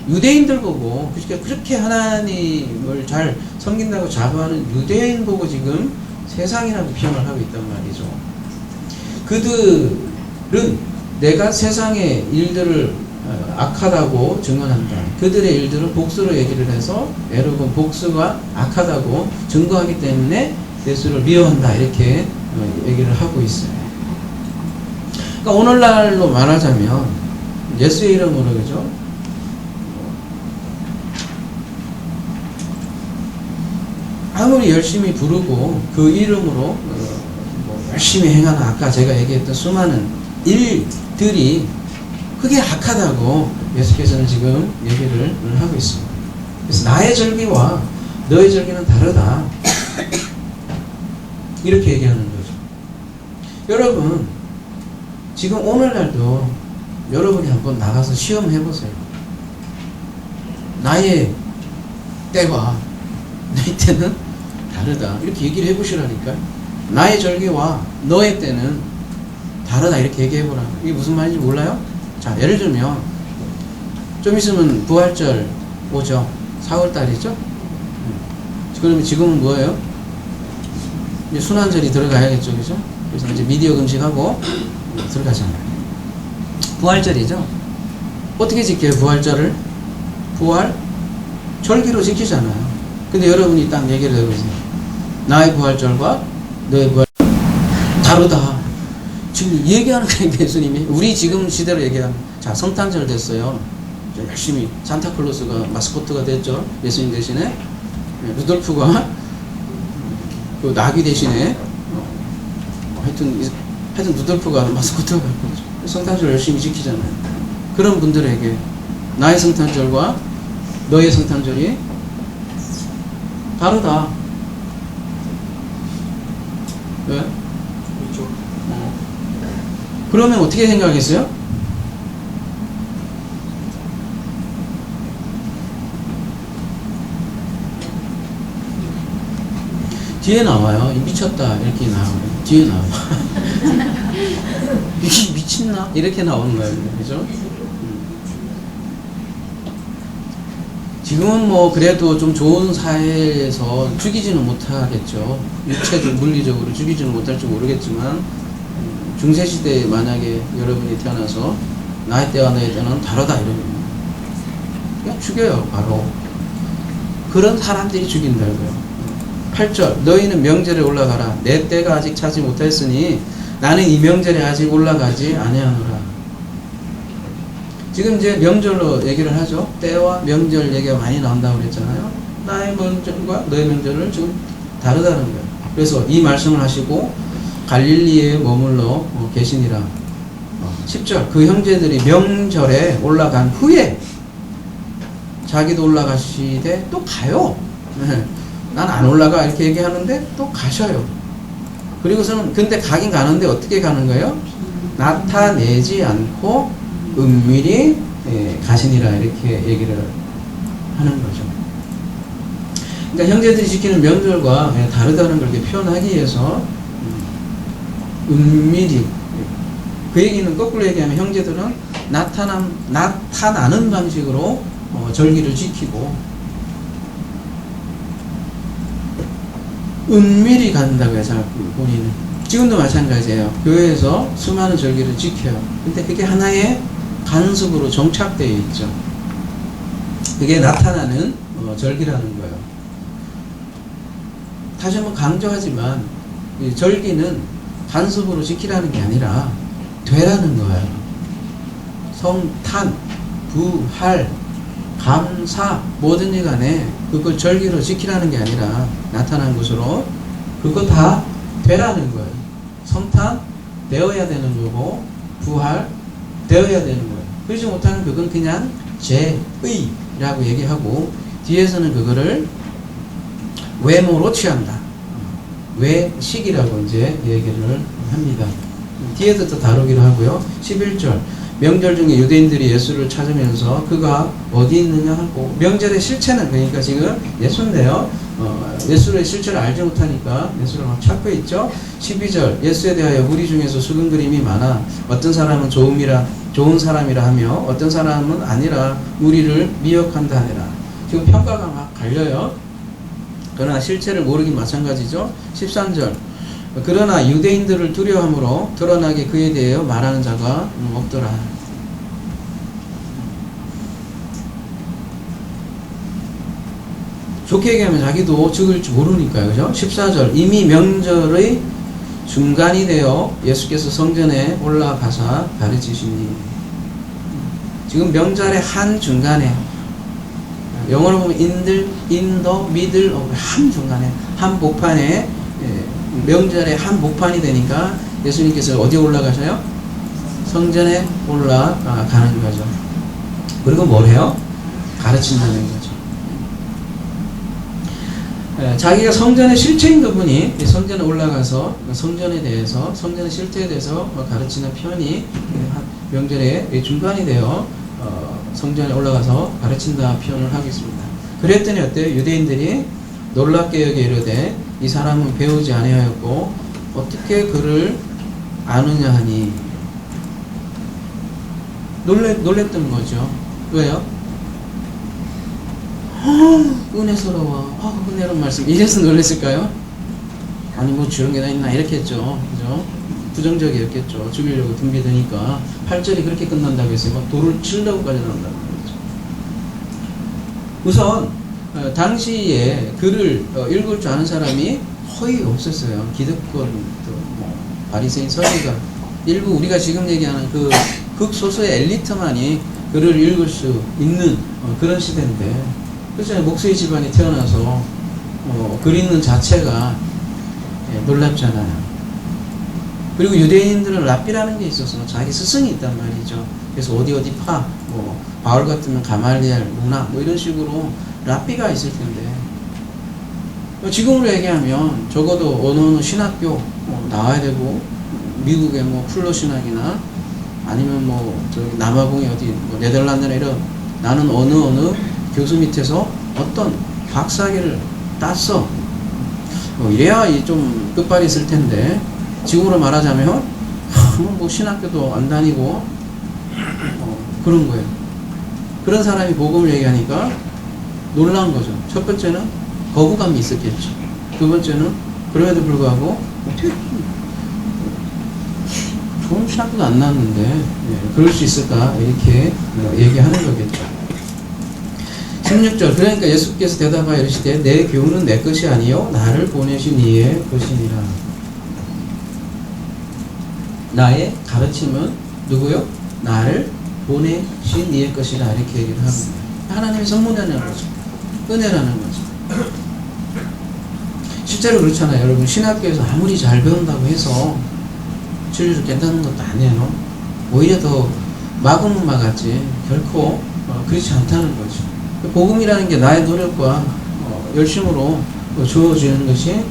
유대인들 보고, 그러니까 그렇게 하나님을 잘 섬긴다고 자부하는 유대인 보고 지금 세상이라고 표현을 하고 있단 말이죠. 그들은 내가 세상의 일들을 악하다고 증언한다. 그들의 일들을 복수로 얘기를 해서 여러분 복수가 악하다고 증거하기 때문에 예수를 미워한다. 이렇게 얘기를 하고 있어요. 그러니까 오늘날로 말하자면 예수의 이름으로 그죠? 아무리 열심히 부르고 그 이름으로 열심히 행하는 아까 제가 얘기했던 수많은 일들이 그게 악하다고 예수께서는 지금 얘기를 하고 있습니다. 그래서 나의 절기와 너의 절기는 다르다. 이렇게 얘기하는 거죠. 여러분, 지금 오늘날도 여러분이 한번 나가서 시험해보세요. 나의 때와 너의 때는 다르다. 이렇게 얘기를 해보시라니까요. 나의 절기와 너의 때는 다르다. 이렇게 얘기해보라. 이게 무슨 말인지 몰라요? 자, 예를 들면 좀 있으면 부활절 오죠. 4월달이죠. 그러면 지금은 뭐예요? 이제 순환절이 들어가야겠죠, 그죠? 그래서 이제 미디어 금식하고 들어가잖아요. 부활절이죠. 어떻게 지켜요, 부활절을? 부활 절기로 지키잖아요. 근데 여러분이 딱 얘기를 해보세요. 나의 부활절과 너의 부활 다르다. 지금 얘기하는 거예요, 예수님이. 우리 지금 시대로 얘기하면, 자, 성탄절 됐어요. 열심히 산타클로스가 마스코트가 됐죠. 예수님 대신에 루돌프가 그 나귀 대신에 하여튼 루돌프가 마스코트가 될 거죠. 성탄절 열심히 지키잖아요. 그런 분들에게 나의 성탄절과 너의 성탄절이 다르다. 왜? 그렇죠. 그러면 어떻게 생각했어요? 뒤에 나와요. 미쳤다 이렇게 나와요. 뒤에 나와. 미친나? 이렇게 나오는 거예요. 그죠? 지금은 뭐 그래도 좀 좋은 사회에서 죽이지는 못하겠죠. 육체적 물리적으로 죽이지는 못할지 모르겠지만 중세시대에 만약에 여러분이 태어나서 나의 때와 너의 때는 다르다 이러면 그냥 죽여요. 바로 그런 사람들이 죽인다고요. 8절 너희는 명절에 올라가라. 내 때가 아직 차지 못했으니 나는 이 명절에 아직 올라가지 아니하노라. 지금 이제 명절로 얘기를 하죠. 때와 명절 얘기가 많이 나온다고 그랬잖아요. 나의 명절과 너의 명절은 지금 다르다는 거예요. 그래서 이 말씀을 하시고 갈릴리에 머물러 계시니라. 10절 그 형제들이 명절에 올라간 후에 자기도 올라가시되 또 가요. 난 안 올라가 이렇게 얘기하는데 또 가셔요. 그리고서는 근데 가긴 가는데 어떻게 가는 거예요? 나타내지 않고 은밀히 가시니라 이렇게 얘기를 하는 거죠. 그러니까 형제들이 지키는 명절과 다르다는 걸 이렇게 표현하기 위해서 은밀히 그 얘기는 거꾸로 얘기하면 형제들은 나타나는 방식으로 절기를 지키고 은밀히 간다고요. 잘 본인은 지금도 마찬가지예요. 교회에서 수많은 절기를 지켜요. 근데 그게 하나의 간섭으로 정착되어 있죠. 그게 나타나는 절기라는 거예요. 다시 한번 강조하지만 이 절기는 간섭으로 지키라는 게 아니라 되라는 거예요. 성탄, 부활, 감사 뭐든지 간에 그걸 절기로 지키라는 게 아니라 나타난 것으로 그거 다 되라는 거예요. 성탄 되어야 되는 거고 부활 되어야 되는 거예요. 그러지 못하는 그건 그냥 죄의라고 얘기하고 뒤에서는 그거를 외모로 취한다. 외식이라고 이제 얘기를 합니다. 뒤에도 또 다루기로 하고요. 11절 명절 중에 유대인들이 예수를 찾으면서 그가 어디 있느냐 하고 명절의 실체는 그러니까 지금 예수인데요. 예수의 실체를 알지 못하니까 예수를 막 찾고 있죠. 12절 예수에 대하여 무리 중에서 수근그림이 많아 어떤 사람은 좋은 사람이라 하며 어떤 사람은 아니라 무리를 미혹한다 하니라. 지금 평가가 막 갈려요. 그러나 실체를 모르긴 마찬가지죠. 13절 그러나 유대인들을 두려워함으로 드러나게 그에 대하여 말하는 자가 없더라. 좋게 얘기하면 자기도 죽을 줄 모르니까요. 그죠? 14절 이미 명절의 중간이 되어 예수께서 성전에 올라가사 가르치시니. 지금 명절의 한 중간에, 영어로 보면 in the middle of, 한 중간에, 한 복판에, 명절의 한 복판이 되니까 예수님께서 어디에 올라가셔요? 성전에 올라가는 거죠. 그리고 뭘 해요? 가르친다는 거죠. 자기가 성전의 실체인 그분이 성전에 올라가서 성전에 대해서, 성전의 실체에 대해서 가르치는 편이 명절의 중간이 되어 성전에 올라가서 가르친다 표현을 하겠습니다. 그랬더니 어때요? 유대인들이 놀랍게 여기 이르되 이 사람은 배우지 아니하였고 어떻게 그를 아느냐 하니. 놀랬던 거죠. 왜요? 은혜스러워. 은혜로운 말씀. 이래서 놀랬을까요? 아니 뭐 저런 게 다 있나 이렇게 했죠. 그죠? 부정적이었겠죠. 죽이려고 덤비드니까 8절이 그렇게 끝난다고 했어요. 막 돌을 치려고까지 나온다는 거죠. 우선 당시에 글을 읽을 줄 아는 사람이 거의 없었어요. 기득권, 뭐 바리새인 서기관, 일부 우리가 지금 얘기하는 그 극소수의 엘리트만이 글을 읽을 수 있는 그런 시대인데, 그렇잖아요. 목수의 집안이 태어나서 글 읽는 자체가 놀랍잖아요. 그리고 유대인들은 랍비라는 게 있어서 자기 스승이 있단 말이죠. 그래서 어디 파, 뭐 바울 같으면 가말리엘, 문화 뭐 이런 식으로 랍비가 있을 텐데, 지금으로 얘기하면 적어도 어느 신학교 나와야 되고, 미국의 뭐 플러 신학이나 아니면 뭐 저기 남아공이 어디 뭐 네덜란드나 이런, 나는 어느 교수 밑에서 어떤 박사학위를 땄어. 이래야 좀 끝발이 있을 텐데, 지금으로 말하자면 뭐 신학교도 안 다니고 그런 거예요. 그런 사람이 복음을 얘기하니까 놀란 거죠. 첫 번째는 거부감이 있었겠죠. 두 번째는 그럼에도 불구하고 어떻게 좋은 신학교도 안 나왔는데 그럴 수 있을까 이렇게 얘기하는 거겠죠. 16절 그러니까 예수께서 대답하여 이르시되 내 교훈은 내 것이 아니요 나를 보내신 이의 것이니라. 나의 가르침은 누구요? 나를 보내신 이의 것이라 이렇게 얘기를 합니다. 하나님의 성문이라는 거죠. 은혜라는 거죠. 실제로 그렇잖아요. 여러분 신학교에서 아무리 잘 배운다고 해서 진리를 깨닫는 것도 아니에요. 오히려 더 마구마같이 결코 그렇지 않다는 거죠. 복음이라는 게 나의 노력과 열심으로 주어지는 것이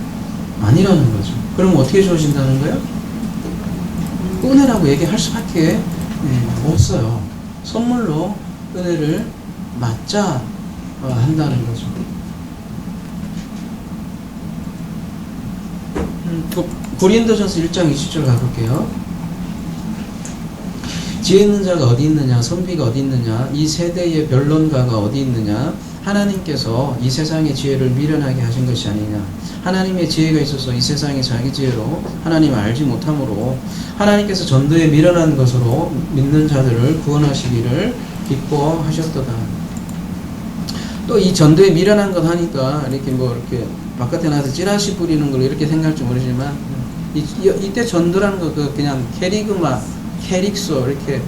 아니라는 거죠. 그럼 어떻게 주어진다는 거예요? 은혜라고 얘기할 수밖에 없어요. 선물로 은혜를 맞자 한다는 거죠. 고린도전서 1장 20절 가볼게요. 지혜 있는 자가 어디 있느냐, 선비가 어디 있느냐, 이 세대의 변론가가 어디 있느냐. 하나님께서 이 세상의 지혜를 미련하게 하신 것이 아니냐. 하나님의 지혜가 있어서 이 세상이 자기 지혜로 하나님을 알지 못하므로 하나님께서 전도에 미련한 것으로 믿는 자들을 구원하시기를 기뻐하셨도다. 또 이 전도에 미련한 것 하니까 이렇게 뭐 이렇게 바깥에 나가서 찌라시 뿌리는 걸 이렇게 생각할지 모르지만 이때 전도라는 거 그냥 캐리그마, 캐릭소 이렇게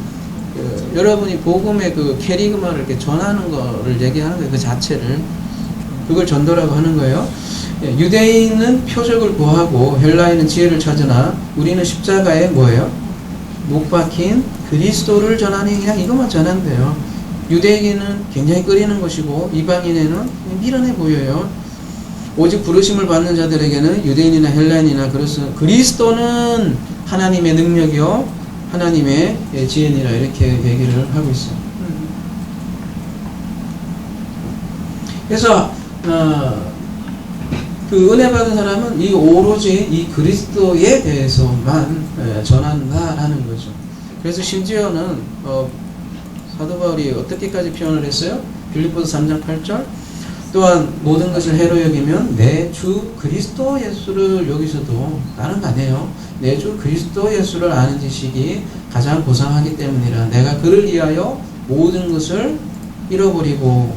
여러분이 복음의 그 캐리그마를 이렇게 전하는 거를 얘기하는 거예요. 그 자체를. 그걸 전도라고 하는 거예요. 유대인은 표적을 구하고 헬라인은 지혜를 찾으나 우리는 십자가에 뭐예요? 못 박힌 그리스도를 전하니 그냥 이것만 전한대요. 유대인은 굉장히 꺼리는 것이고 이방인에는 미련해 보여요. 오직 부르심을 받는 자들에게는 유대인이나 헬라인이나 그리스도는 하나님의 능력이요 하나님의 지혜니라 이렇게 얘기를 하고 있어요. 그래서 그 은혜 받은 사람은 이 오로지 이 그리스도에 대해서만 전한다라는 거죠. 그래서 심지어는 사도 바울이 어떻게까지 표현을 했어요? 빌립보서 3장 8절 또한 모든 것을 해로 여기면 내 주 그리스도 예수를 여기서도 다른 거 아니에요. 내 주 그리스도 예수를 아는 지식이 가장 고상하기 때문이라. 내가 그를 위하여 모든 것을 잃어버리고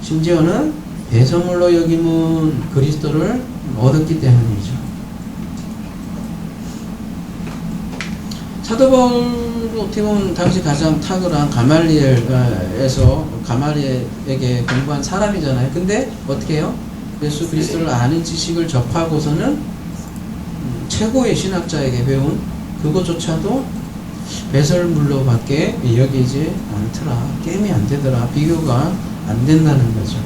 심지어는 배설물로 여김은 그리스도를 얻었기 때문이죠. 사도 바울도 어떻게 보면 당시 가장 탁월한 가말리엘에게 공부한 사람이잖아요. 근데 어떻게 해요? 예수 그리스도를 아는 지식을 접하고서는 최고의 신학자에게 배운 그것조차도 배설물로밖에 여기지 않더라. 게임이 안 되더라. 비교가 안 된다는 거죠.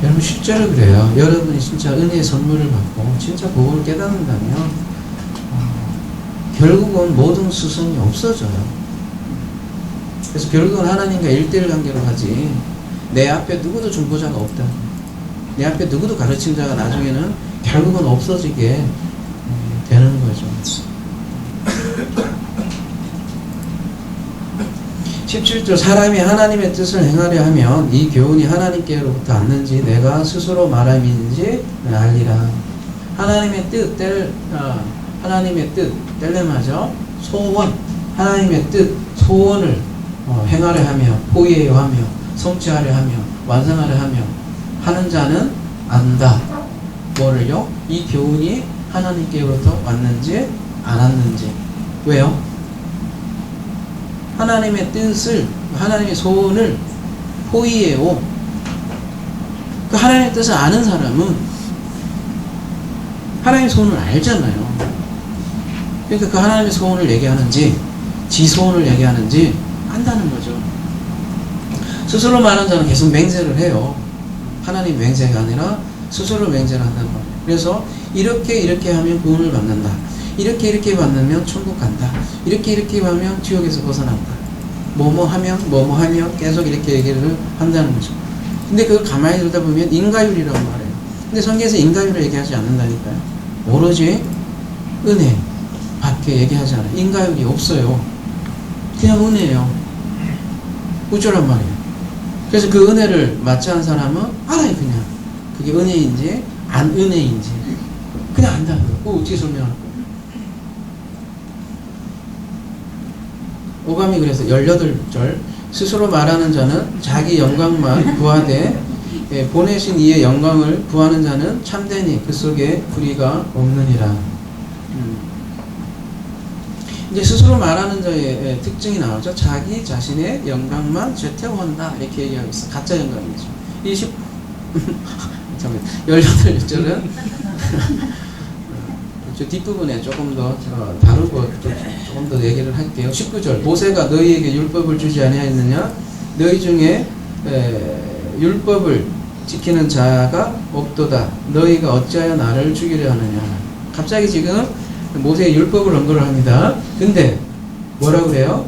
여러분 실제로 그래요. 여러분이 진짜 은혜의 선물을 받고 진짜 복음을 깨닫는다면 결국은 모든 수성이 없어져요. 그래서 결국은 하나님과 1대1 관계로 가지 내 앞에 누구도 중보자가 없다. 내 앞에 누구도 가르친 자가 나중에는 결국은 없어지게 되는 거죠. 17절 사람이 하나님의 뜻을 행하려 하면 이 교훈이 하나님께로부터 왔는지 내가 스스로 말함인지 알리라. 하나님의 뜻, 하나님의 뜻, 텔레마죠. 소원, 하나님의 뜻, 소원을 행하려 하며 포위하려 하며 성취하려 하며 완성하려 하며 하는 자는 안다. 뭐를요? 이 교훈이 하나님께로부터 왔는지 안 왔는지. 왜요? 하나님의 뜻을, 하나님의 소원을 포위해요. 그 하나님의 뜻을 아는 사람은 하나님의 소원을 알잖아요. 그러니까 그 하나님의 소원을 얘기하는지 지 소원을 얘기하는지 안다는 거죠. 스스로 말하는 자는 계속 맹세를 해요. 하나님 맹세가 아니라 스스로 맹세를 한단 말이에요. 그래서 이렇게 하면 구원을 받는다. 이렇게 받으면 천국 간다. 이렇게 하면 지옥에서 벗어난다. 뭐뭐 하면 계속 이렇게 얘기를 한다는 거죠. 근데 그걸 가만히 들다 보면 인가율이라고 말해요. 근데 성경에서 인가율을 얘기하지 않는다니까요. 오로지 은혜 밖에 얘기하지 않아요. 인가율이 없어요. 그냥 은혜예요. 우쩌란 말이에요. 그래서 그 은혜를 맞지 않은 사람은 알아요. 그냥 그게 은혜인지 안 은혜인지 그냥 안다는 거예요. 어떻게 설명할 거예요? 오감이 그래서 18절 스스로 말하는 자는 자기 영광만 구하되 보내신 이의 영광을 구하는 자는 참되니 그 속에 불의가 없느니라. 이제 스스로 말하는 자의 특징이 나오죠. 자기 자신의 영광만 죄태워한다 이렇게 얘기하고 있어. 가짜 영광이죠. 18절은 저 뒷부분에 조금 더 다루고 조금 더 얘기를 할게요. 19절 모세가 너희에게 율법을 주지 아니하였느냐? 너희 중에 율법을 지키는 자가 없도다. 너희가 어찌하여 나를 죽이려 하느냐? 갑자기 지금 모세의 율법을 언급을 합니다. 근데 뭐라고 그래요?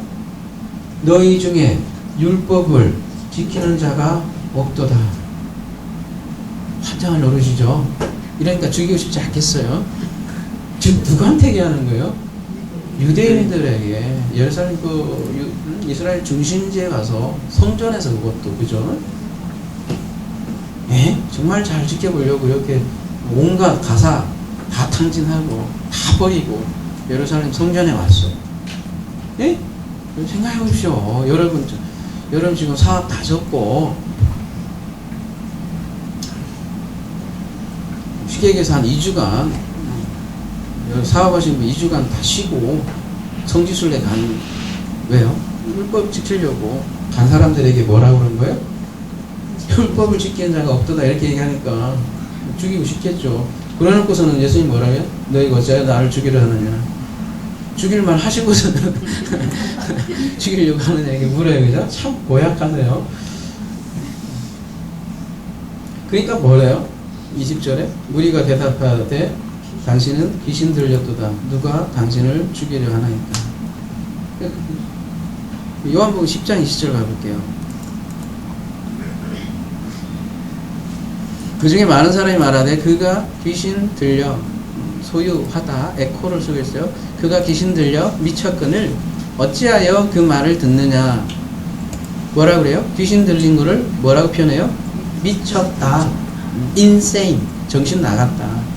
너희 중에 율법을 지키는 자가 없도다. 환장을 노르시죠. 이러니까 죽이고 싶지 않겠어요? 지금 누구한테 얘기하는 거예요? 유대인들에게. 예루살렘 이스라엘 중심지에 가서 성전에서 그것도 그죠? 정말 잘 지켜보려고 이렇게 온갖 가사 다 탕진하고 다 버리고 예루살렘 성전에 왔어. 예? 생각해 보십시오. 여러분 지금 사업 다 접고 쉽게 얘기해서 한 2주간 사업하시는 분 2주간 다 쉬고 성지순례 간. 왜요? 율법 지키려고 간 사람들에게 뭐라고 그런 거예요? 율법을 지키는 자가 없도다 이렇게 얘기하니까 죽이고 싶겠죠. 그러놓고서는 예수님 뭐라고 해요? 너희가 어찌하여 나를 죽이려 하느냐? 죽일 말 하시고서는 죽이려고 하느냐 이게 뭐래요, 그죠? 참 고약하네요. 그러니까 뭐래요? 20절에 무리가 대답하되 당신은 귀신 들렸도다. 누가 당신을 죽이려 하나이까. 요한복음 10장 20절 가볼게요. 그 중에 많은 사람이 말하되 그가 귀신 들려 소유하다. 에코를 쓰고 있어요. 그가 귀신 들려 미쳤거늘 어찌하여 그 말을 듣느냐. 뭐라 그래요? 귀신 들린 거를 뭐라고 표현해요? 미쳤다. insane. 정신 나갔다.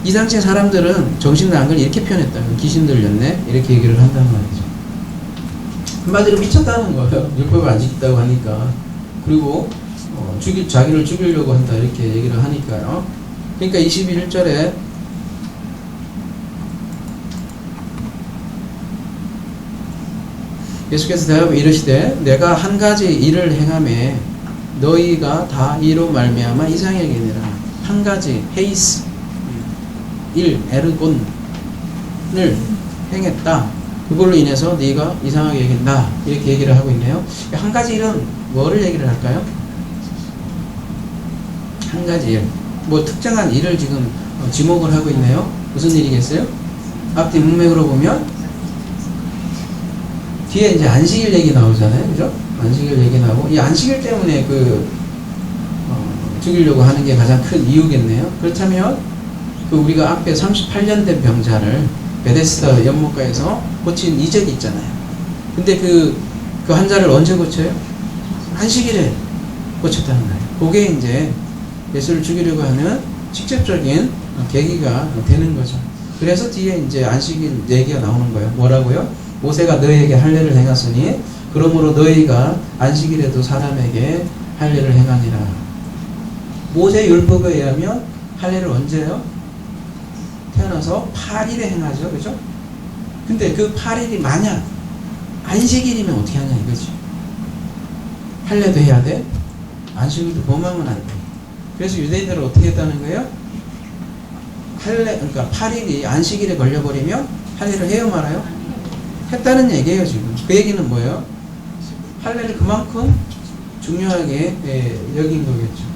이 당시에 사람들은 정신 나간 걸 이렇게 표현했다. 귀신 들렸네. 이렇게 얘기를 한단 말이죠. 한마디로 미쳤다는 거예요. 율법을 안 지켰다고 하니까. 그리고 자기를 죽이려고 한다 이렇게 얘기를 하니까요. 그러니까 21절에 예수께서 대답하여 이르시되 내가 한 가지 일을 행하매 너희가 다 이로 말미암아 이상하게 여기니라. 한 가지 헤이스 일 에르곤을 행했다. 그걸로 인해서 네가 이상하게 여긴다. 이렇게 얘기를 하고 있네요. 한 가지 일은 뭐를 얘기를 할까요? 한 가지 일. 뭐 특정한 일을 지금 지목을 하고 있네요. 무슨 일이겠어요? 앞뒤 문맥으로 보면 뒤에 이제 안식일 얘기 나오잖아요. 그죠? 안식일 얘기 나오고, 이 안식일 때문에 죽이려고 하는 게 가장 큰 이유겠네요. 그렇다면, 우리가 앞에 38년 된 병자를 베데스다 연못가에서 고친 이적이 있잖아요. 근데 그 환자를 언제 고쳐요? 안식일에 고쳤다는 거예요. 그게 이제 예수를 죽이려고 하는 직접적인 계기가 되는 거죠. 그래서 뒤에 이제 안식일 얘기가 나오는 거예요. 뭐라고요? 모세가 너희에게 할례를 행하으니 그러므로 너희가 안식일에도 사람에게 할례를 행하니라. 모세 율법에 의하면 할례를 언제요? 태어나서 8일에 행하죠. 그죠? 근데 그 8일이 만약 안식일이면 어떻게 하냐 이거지. 할례도 해야 돼. 안식일도 범하면 안 돼. 그래서 유대인들은 어떻게 했다는 거예요? 그러니까 8일이 안식일에 걸려버리면 할례를 해요 말아요? 했다는 얘기예요 지금. 그 얘기는 뭐예요? 할례를 그만큼 중요하게 여긴 거겠죠.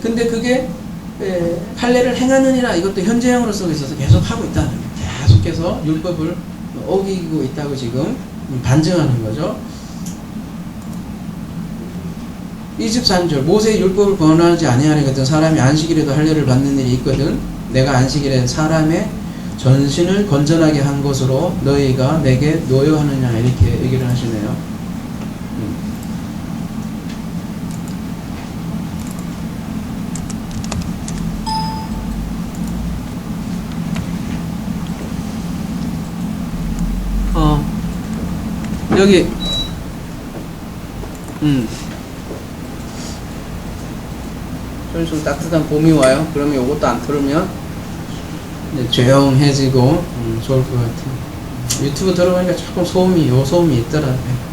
근데 그게 할례를 행하느니라 이것도 현재형으로 쓰고 있어서 계속 하고 있다는 거예요. 계속해서 율법을 어기고 있다고 지금 반증하는 거죠. 23절 모세의 율법을 범하지 아니하려거든 사람이 안식일에도 할례를 받는 일이 있거든 내가 안식일에 사람의 전신을 건전하게 한 것으로 너희가 내게 노여하느냐 이렇게 얘기를 하시네요. 여기 좀 따뜻한 봄이 와요. 그러면 요것도 안 틀으면 조용해지고 좋을 것 같아요. 유튜브 들어보니까 조금 소음이 있더라고요.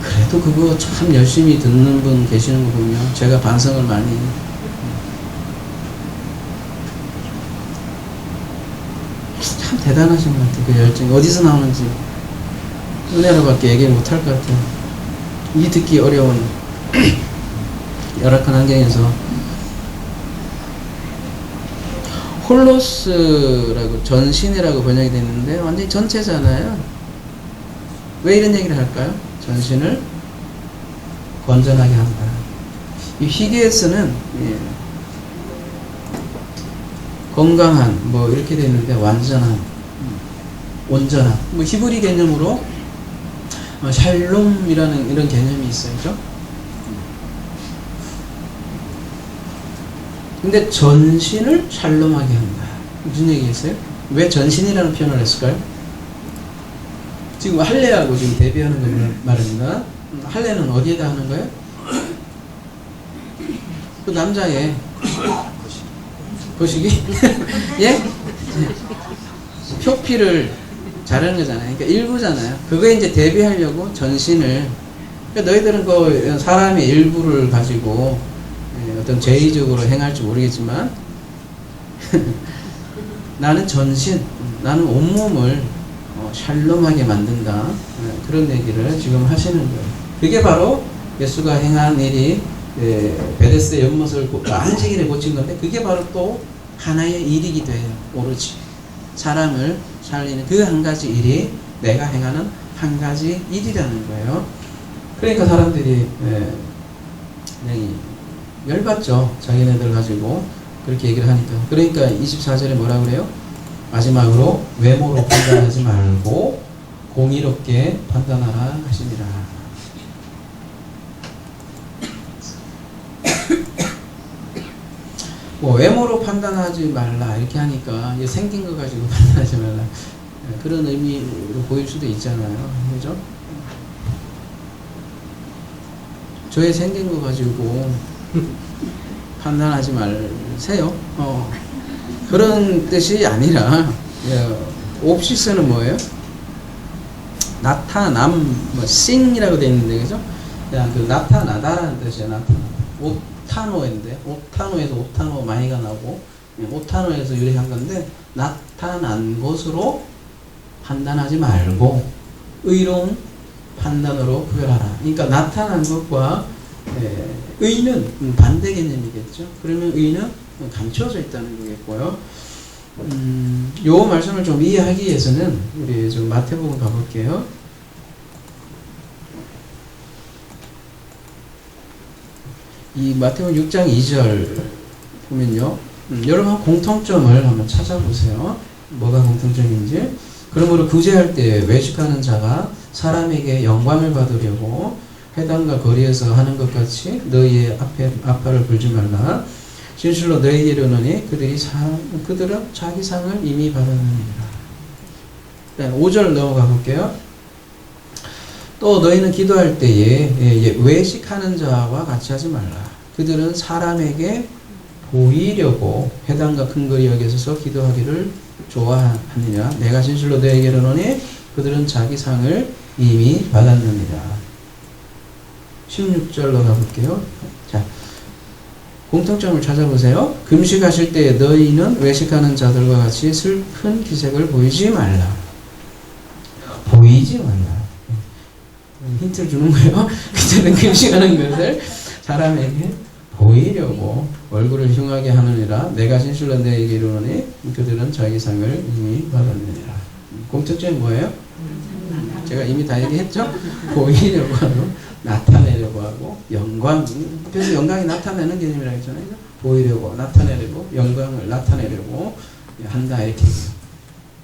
그래도 그거 참 열심히 듣는 분 계시는 거 보면 제가 반성을 많이 참 대단하신 것 같아요. 그 열정이 어디서 나오는지 은혜로밖에 얘기 못할 것 같아요. 이 듣기 어려운 열악한 환경에서 홀로스라고 전신이라고 번역이 됐는데 완전히 전체잖아요. 왜 이런 얘기를 할까요? 전신을 건전하게 한다. 이 히게스는 건강한 뭐 이렇게 되어 있는데 완전한 온전한 뭐 히브리 개념으로 샬롬이라는 이런 개념이 있어요. 그죠? 근데 전신을 샬롬하게 한다. 무슨 얘기겠어요? 왜 전신이라는 표현을 했을까요? 지금 할례하고 지금 대비하는 거 말입니다. 할례는 어디에다 하는 거예요? 그 남자의 거시기? 예? 표피를 자르는 거잖아요. 그러니까 일부잖아요. 그거에 이제 대비하려고 전신을. 그러니까 너희들은 그 사람의 일부를 가지고 어떤 죄의적으로 행할지 모르겠지만 나는 전신, 나는 온몸을 샬롬하게 만든다. 그런 얘기를 지금 하시는 거예요. 그게 바로 예수가 행한 일이 베데스다 연못을 안식일에 고친 건데 그게 바로 또 하나의 일이기도 해요. 오로지 사람을 살리는 그 한 가지 일이 내가 행하는 한 가지 일이라는 거예요. 그러니까 사람들이 열받죠. 자기네들 가지고 그렇게 얘기를 하니까. 그러니까 24절에 뭐라 그래요? 마지막으로 외모로 판단하지 말고 공의롭게 판단하라 하시니라. 뭐 외모로 판단하지 말라 이렇게 하니까 이게 생긴 거 가지고 판단하지 말라 그런 의미로 보일 수도 있잖아요. 그죠? 저의 생긴 거 가지고 판단하지 말세요. 그런 뜻이 아니라 옵시스는 뭐예요? 나타남, 뭐 싱이라고 되어 있는데 그죠? 그냥 그 나타나다라는 뜻이에요. 나타나. 오타노인데 오타노에서 오타노 마이가 나오고 오타노에서 유래한 건데 나타난 것으로 판단하지 말고 의로운 판단으로 구별하라. 그러니까 나타난 것과 의는 반대 개념이겠죠. 그러면 의는 감춰져 있다는 거겠고요. 요 말씀을 좀 이해하기 위해서는 우리 좀 마태복음 가볼게요. 이 마태복음 6장 2절 보면요. 여러분 공통점을 한번 찾아보세요. 뭐가 공통점인지. 그러므로 구제할 때 외식하는 자가 사람에게 영광을 받으려고 회당과 거리에서 하는 것 같이 너희의 앞발을 불지 말라. 진실로 너희에게 이르노니 그들은 자기 상을 이미 받았느니라. 5절 넘어가 볼게요. 또 너희는 기도할 때에 외식하는 자와 같이 하지 말라. 그들은 사람에게 보이려고 회당과 큰 거리 여기에 서서 기도하기를 좋아하느냐. 내가 진실로 너희에게 이르노니 그들은 자기 상을 이미 받았느니라. 16절로 가볼게요. 자, 공통점을 찾아보세요. 금식하실 때 너희는 외식하는 자들과 같이 슬픈 기색을 보이지 말라. 보이지 말라. 힌트를 주는 거예요. 그들은 금식하는 것을 사람에게 보이려고 얼굴을 흉하게 하느니라. 내가 진실로 너희에게 이르노니 그들은 자기 상을 이미 받았느니라. 공통점이 뭐예요? 제가 이미 다 얘기했죠? 보이려고 하고 나타내려고 하고 영광, 그래서 영광이 나타내는 개념이라고 했잖아요. 보이려고 나타내려고 영광을 나타내려고 한다 이렇게.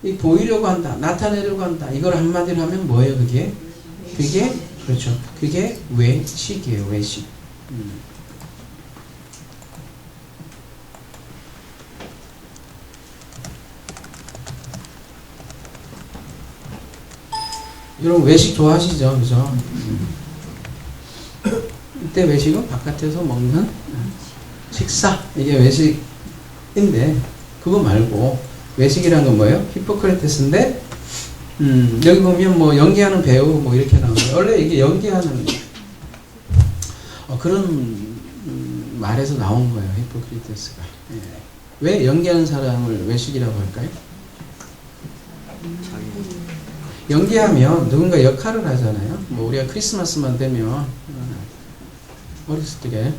이 보이려고 한다, 나타내려고 한다. 이걸 한마디로 하면 뭐예요? 그게 그렇죠. 그게 외식이에요. 외식. 여러분 외식 좋아하시죠? 그죠? 이때 외식은 바깥에서 먹는 식사, 이게 외식인데 그거 말고 외식이란 건 뭐예요? 히포크라테스인데 여기 보면 뭐 연기하는 배우 뭐 이렇게 나오는데 원래 이게 연기하는 그런 말에서 나온 거예요. 히포크라테스가. 왜 연기하는 사람을 외식이라고 할까요? 연기하면 누군가 역할을 하잖아요. 뭐 우리가 크리스마스만 되면 어렸을 때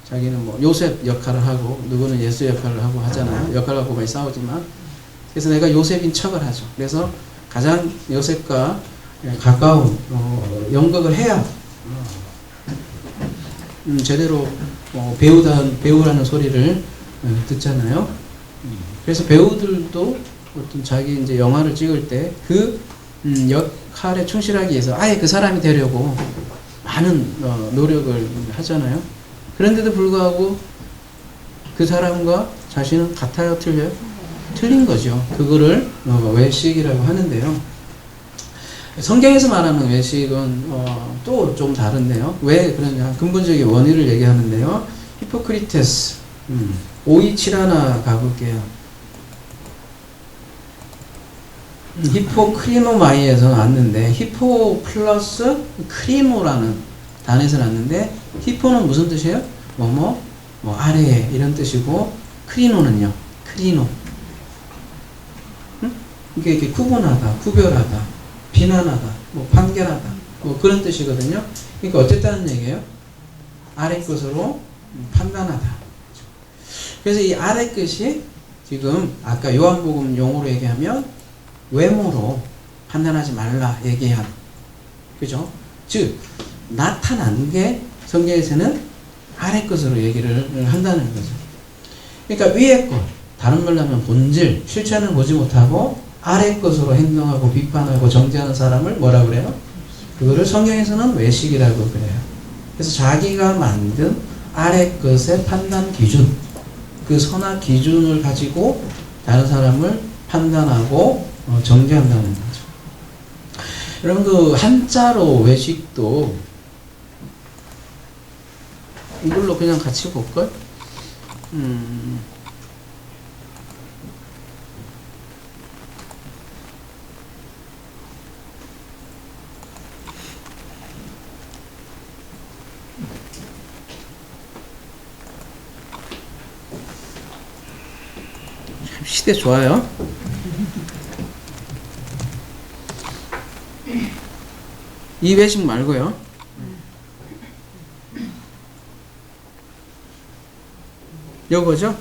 자기는 뭐 요셉 역할을 하고 누구는 예수 역할을 하고 하잖아요. 역할을 하고 많이 싸우지만 그래서 내가 요셉인 척을 하죠. 그래서 가장 요셉과 가까운 연극을 해야 제대로 배우라는 소리를 듣잖아요. 그래서 배우들도 어떤 자기 이제 영화를 찍을 때 그 역할에 충실하기 위해서 아예 그 사람이 되려고 많은 노력을 하잖아요. 그런데도 불구하고 그 사람과 자신은 같아요? 틀려요? 틀린 거죠. 그거를 외식이라고 하는데요. 성경에서 말하는 외식은 또 좀 다른데요. 왜 그러냐? 근본적인 원인을 얘기하는데요. 히포크리테스 527 가볼게요. 히포크리노마이에서 났는데 히포 플러스 크리노라는 단에서 났는데 히포는 무슨 뜻이에요? 뭐 아래에 이런 뜻이고 크리노는요. 크리노. 이게 이렇게 구분하다, 구별하다, 비난하다, 뭐 판결하다, 뭐 그런 뜻이거든요. 그러니까 어쨌다는 얘기예요? 아래 것으로 판단하다. 그래서 이 아래 것이 지금 아까 요한복음 용어로 얘기하면 외모로 판단하지 말라 얘기한, 그죠? 즉 나타난 게 성경에서는 아래 것으로 얘기를 한다는 거죠. 그러니까 위에 것, 다른 말로 하면 본질, 실체는 보지 못하고 아래 것으로 행동하고 비판하고 정죄하는 사람을 뭐라 그래요? 그거를 성경에서는 외식이라고 그래요. 그래서 자기가 만든 아래 것의 판단 기준, 그 선악 기준을 가지고 다른 사람을 판단하고 정죄한다는 거죠. 여러분 그 한자로 외식도 이걸로 그냥 같이 볼걸? 시대 좋아요. 이 외식 말고요. 요거죠?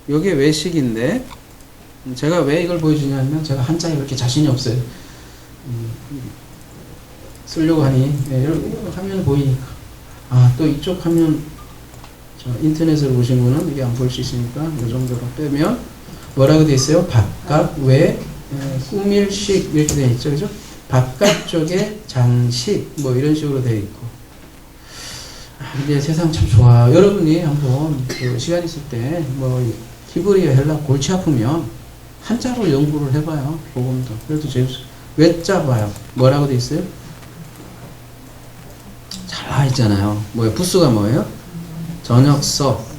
요게 외식인데, 제가 왜 이걸 보여주냐면, 제가 한자에 그렇게 자신이 없어요. 쓰려고 하니, 이런 화면 보이니까. 아, 또 이쪽 화면, 인터넷으로 보신 분은 이게 안 보일 수 있으니까, 이 정도로 빼면, 뭐라고 돼 있어요? 바깥, 외, 꾸밀식, 이렇게 돼 있죠. 그죠? 바깥쪽에 장식, 뭐 이런 식으로 돼 있고. 근데 세상 참 좋아. 여러분이 한번 그 시간 있을 때, 뭐, 히브리어, 헬라 골치 아프면, 한자로 연구를 해봐요. 복음도. 그래도 재밌어요. 외자 봐요. 뭐라고 돼 있어요? 잘 나와 있잖아요. 뭐예요? 부수가 뭐예요? 저녁석.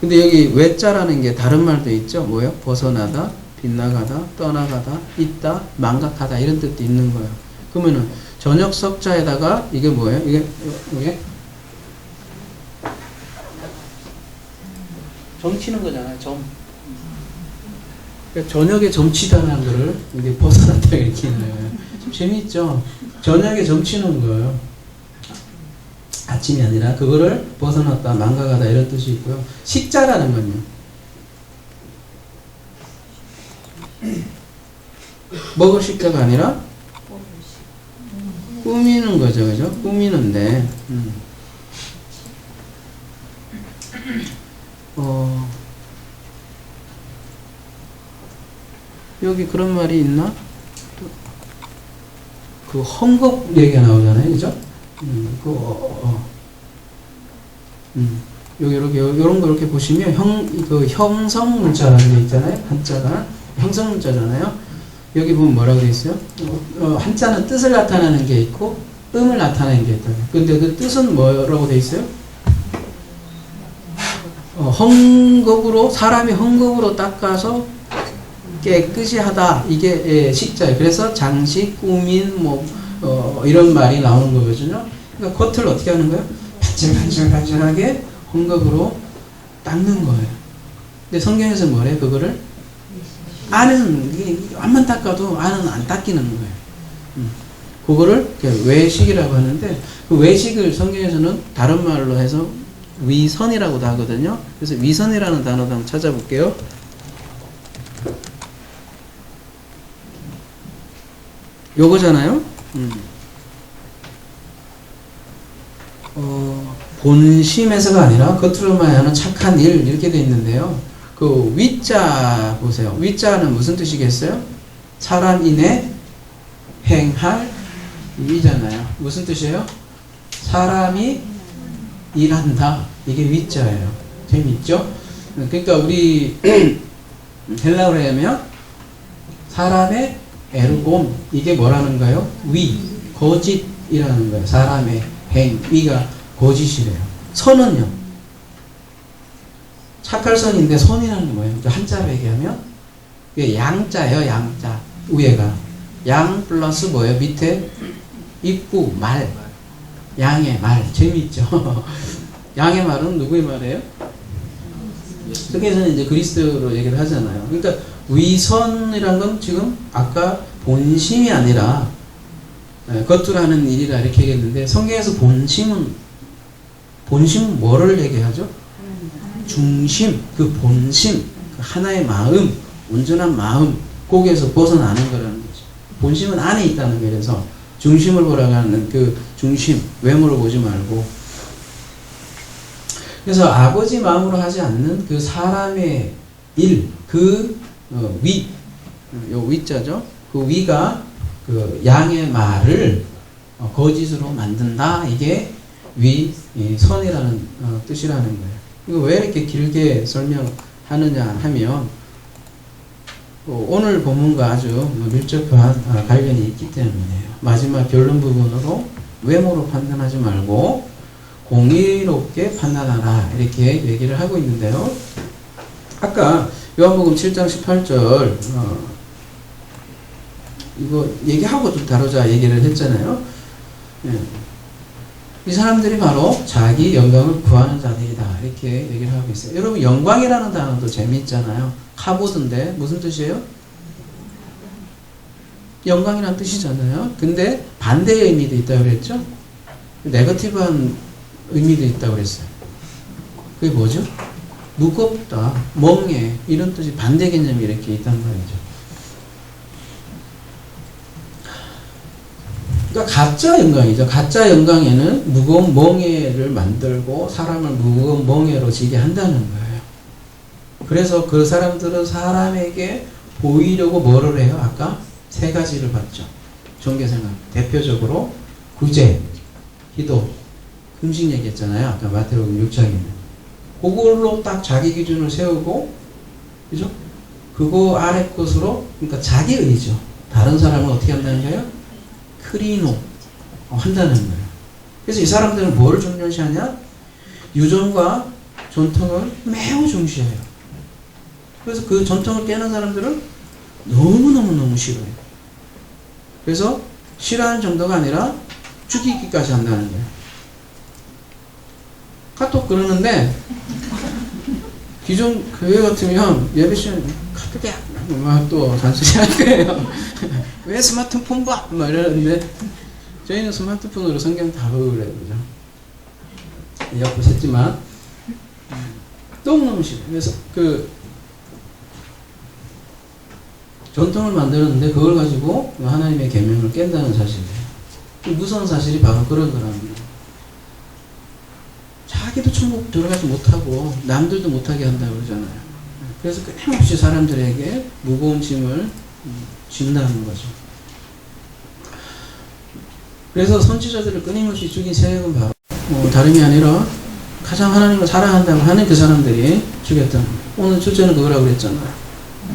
근데 여기 외자라는 게 다른 말도 있죠? 뭐예요? 벗어나다, 빗나가다, 떠나가다, 있다, 망각하다 이런 뜻도 있는 거예요. 그러면은 저녁석자에다가 이게 뭐예요? 이게 점치는 거잖아요. 점. 그러니까 저녁에 점치다라는 거를 이게 벗어났다 이렇게 있는 거예요. 좀 재미있죠? 저녁에 점치는 거예요. 아침이 아니라 그거를 벗어났다, 망각하다 이런 뜻이 있고요. 식자라는 건요. 먹을 식자가 아니라 꾸미는 거죠, 그죠? 꾸미는데, 여기 그런 말이 있나? 그 헝겊 얘기가 나오잖아요, 그죠? 여기 이렇게 요런 거 이렇게 보시면 그 형성 문자라는 게 있잖아요. 한자가 형성 문자잖아요. 여기 보면 뭐라고 돼 있어요? 한자는 뜻을 나타내는 게 있고 음을 나타내는 게 있다. 근데 그 뜻은 뭐라고 돼 있어요? 헝겊으로 사람이 헝겊으로 닦아서 깨끗이 하다 이게 식자예요. 그래서 장식, 꾸민 뭐 이런 말이 나오는 거거든요. 그러니까 겉을 어떻게 하는 거예요? 반질반질반질하게 헝겊으로 닦는 거예요. 근데 성경에서 뭐래? 그거를 안은 안만 닦아도 안은 안 닦이는 거예요. 그거를 외식이라고 하는데 그 외식을 성경에서는 다른 말로 해서 위선이라고도 하거든요. 그래서 위선이라는 단어도 한번 찾아볼게요. 요거잖아요. 본심에서가 아니라 겉으로만 하는 착한 일 이렇게 돼 있는데요. 그 위자 보세요. 위자는 무슨 뜻이겠어요? 사람인의 행할 위잖아요. 무슨 뜻이에요? 사람이 일한다. 이게 위자예요. 재미있죠? 그러니까 우리 헬라어로 하면 사람의 에르곰 이게 뭐라는 거예요? 위, 거짓이라는 거예요. 사람의 행, 위가 거짓이래요. 선은요? 착할 선인데 선이라는 게 뭐예요? 한자로 얘기하면 이게 양자예요. 양자 위에가 양 플러스 뭐예요? 밑에 입구 말 양의 말 재미있죠? 양의 말은 누구의 말이에요? 성경에서는 이제 그리스도로 얘기를 하잖아요. 그러니까 위선이란 건 지금 아까 본심이 아니라 겉으로 하는 일이라 이렇게 얘기했는데 성경에서 본심은 뭐를 얘기하죠? 중심, 그 본심, 그 하나의 마음, 온전한 마음, 거기에서 벗어나는 거라는 거죠. 본심은 안에 있다는 거예요. 그래서 중심을 보라고 하는 그 중심, 외모를 보지 말고. 그래서 아버지 마음으로 하지 않는 그 사람의 일, 그 위, 요 위자죠. 그 위가 그 양의 말을 거짓으로 만든다. 이게 위, 이 선이라는 뜻이라는 거예요. 이거 왜 이렇게 길게 설명하느냐 하면 오늘 본문과 아주 밀접한 관련이 있기 때문이에요. 마지막 결론 부분으로 외모로 판단하지 말고 공의롭게 판단하라 이렇게 얘기를 하고 있는데요. 아까 요한복음 7장 18절 이거 얘기하고 좀 다루자 얘기를 했잖아요. 예. 이 사람들이 바로 자기 영광을 구하는 자들이다 이렇게 얘기를 하고 있어요. 여러분 영광이라는 단어도 재미있잖아요. 카보드인데 무슨 뜻이에요? 영광이라는 뜻이잖아요. 근데 반대의 의미도 있다고 그랬죠? 네거티브한 의미도 있다고 그랬어요. 그게 뭐죠? 무겁다, 멍해 이런 뜻이 반대 개념이 이렇게 있단 말이죠. 그러니까 가짜 영광이죠. 가짜 영광에는 무거운 멍해를 만들고 사람을 무거운 멍해로 지게 한다는 거예요. 그래서 그 사람들은 사람에게 보이려고 뭐를 해요? 아까 세 가지를 봤죠. 종교생활. 대표적으로 구제, 기도, 금식 얘기했잖아요. 아까 마태복음 6장에는. 그걸로 딱 자기 기준을 세우고, 그죠? 그거 아래 것으로, 그러니까 자기 의죠. 다른 사람은 어떻게 한다는 거예요? 크리노 한다는 거예요. 그래서 이 사람들은 뭘 중요시하냐? 유전과 전통을 매우 중시해요. 그래서 그 전통을 깨는 사람들은 너무너무 싫어해요. 그래서 싫어하는 정도가 아니라 죽이기까지 한다는 거예요. 카톡 그러는데 기존 교회 같으면 예배 시간 카톡이야 막 또 잔소리 할 거예요. 왜 스마트폰 봐? 막 이러는데 저희는 스마트폰으로 성경 다 보고 그래요. 그죠? 옆으로 샜지만 너무너무 싫어요. 그래서 그 전통을 만들었는데 그걸 가지고 하나님의 계명을 깬다는 사실이에요. 무서운 사실이 바로 그런 거랍니다. 자기도 천국 들어가지 못하고 남들도 못하게 한다고 그러잖아요. 그래서 끊임없이 사람들에게 무거운 짐을 진다는 거죠. 그래서 선지자들을 끊임없이 죽인 세력은 바로 다름이 아니라 가장 하나님을 사랑한다고 하는 그 사람들이 죽였다는 거예요. 오늘 주제는 그거라고 그랬잖아요.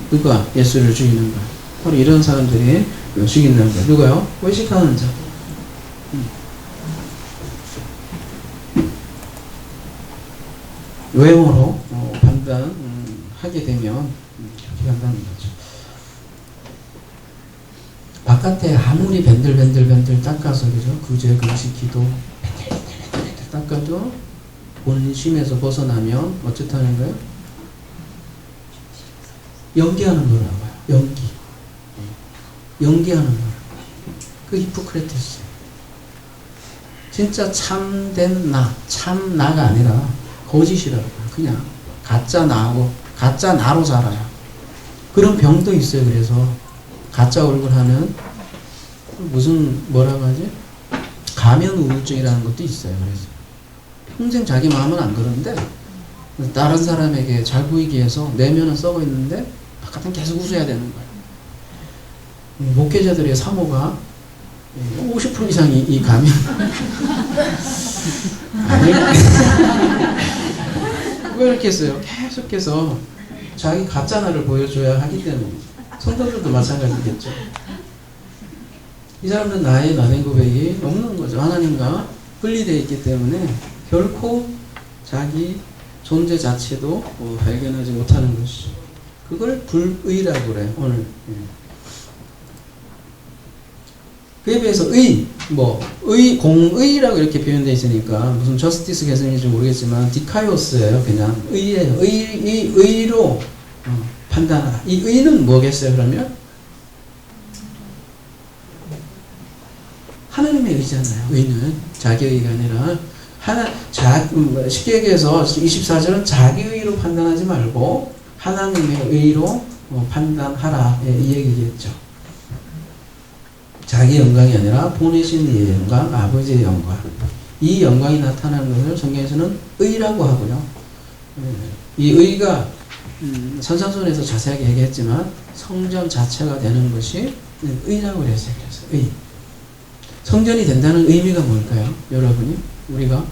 누가 예수를 죽이는 거야. 바로 이런 사람들이 죽인다는 거예요. 누가요? 외식하는 자. 외모로 판단하게 되면 그렇게 한다는 거죠. 바깥에 아무리 밴들밴들 닦아서 그죠? 구제, 금식, 기도 밴들밴들 닦아도 본심에서 벗어나면 어쨌다는 거예요? 연기하는 거라고요. 연기하는 거. 그 히포크레테스. 진짜 참된 나, 참 나가 아니라 거짓이라고. 그냥 가짜 나하고 가짜 나로 살아요. 그런 병도 있어요. 그래서 가짜 얼굴 하는 무슨 뭐라고 하지? 가면 우울증이라는 것도 있어요. 그래서 평생 자기 마음은 안 그러는데 다른 사람에게 잘 보이기 위해서 내면은 썩어 있는데 바깥은 계속 웃어야 되는 거예요. 목회자들의 사모가 50% 이상이 이 가면 왜 이렇게 했어요? 계속해서 자기 가짜 나를 보여줘야 하기 때문에. 성도들도 마찬가지겠죠. 이 사람들은 나의 나된 고백이 없는 거죠. 하나님과 분리되어 있기 때문에 결코 자기 존재 자체도 발견하지 못하는 것이죠. 그걸 불의라고 그래요. 오늘. 그에 비해서 공의라고 이렇게 표현되어 있으니까 무슨 저스티스 개념인지 모르겠지만 디카이오스예요. 그냥 의예요. 의로 판단하라. 이 의는 뭐겠어요? 그러면 하나님의 의잖아요. 의는 자기 의가 아니라 쉽게 얘기해서 24절은 자기 의로 판단하지 말고 하나님의 의로 판단하라. 이 얘기겠죠. 자기 영광이 아니라 보내신 이의 영광, 아버지의 영광. 이 영광이 나타나는 것을 성경에서는 의라고 하고요. 이 의가 선상손에서 자세하게 얘기했지만 성전 자체가 되는 것이 의라고 그랬어요. 그래서 의. 성전이 된다는 의미가 뭘까요? 여러분이 우리가?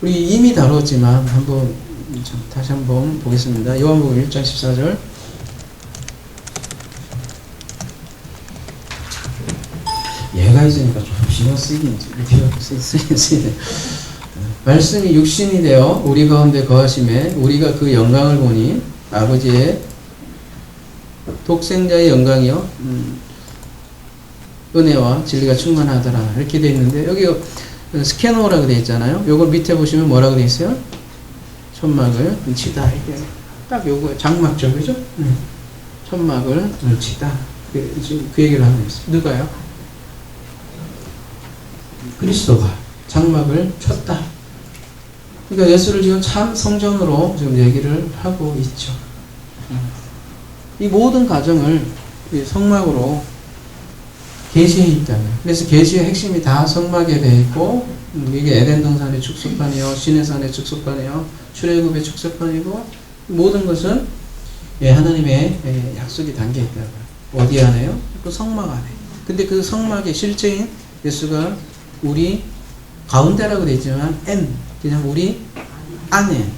우리 이미 다뤘지만 한번 다시 한번 보겠습니다. 요한복음 1장 14절. 얘가 있으니까 좀 신경 쓰이긴 쓰이네. 말씀이 육신이 되어 우리 가운데 거하심에 우리가 그 영광을 보니 아버지의 독생자의 영광이요 은혜와 진리가 충만하더라 이렇게 되어 있는데 여기 스케노라고 되어 있잖아요. 요걸 밑에 보시면 뭐라고 되어 있어요? 천막을 치다 이게 딱 요거 장막죠, 그죠? 천막을 치다 지금 그 얘기를 하고 있어요. 누가요? 그리스도가 장막을 쳤다. 그러니까 예수를 지금 참 성전으로 지금 얘기를 하고 있죠. 이 모든 과정을 성막으로 계시해 있다면, 그래서 계시의 핵심이 다 성막에 되어 있고, 이게 에덴 동산의 축소판이요, 시내산의 축소판이요, 출애굽의 축소판이고, 모든 것은 하나님의 약속이 담겨 있다고요. 어디 안에요? 그 성막 안에. 근데 그 성막의 실제인 예수가 우리 가운데라고 되어 있지만 그냥 우리 안에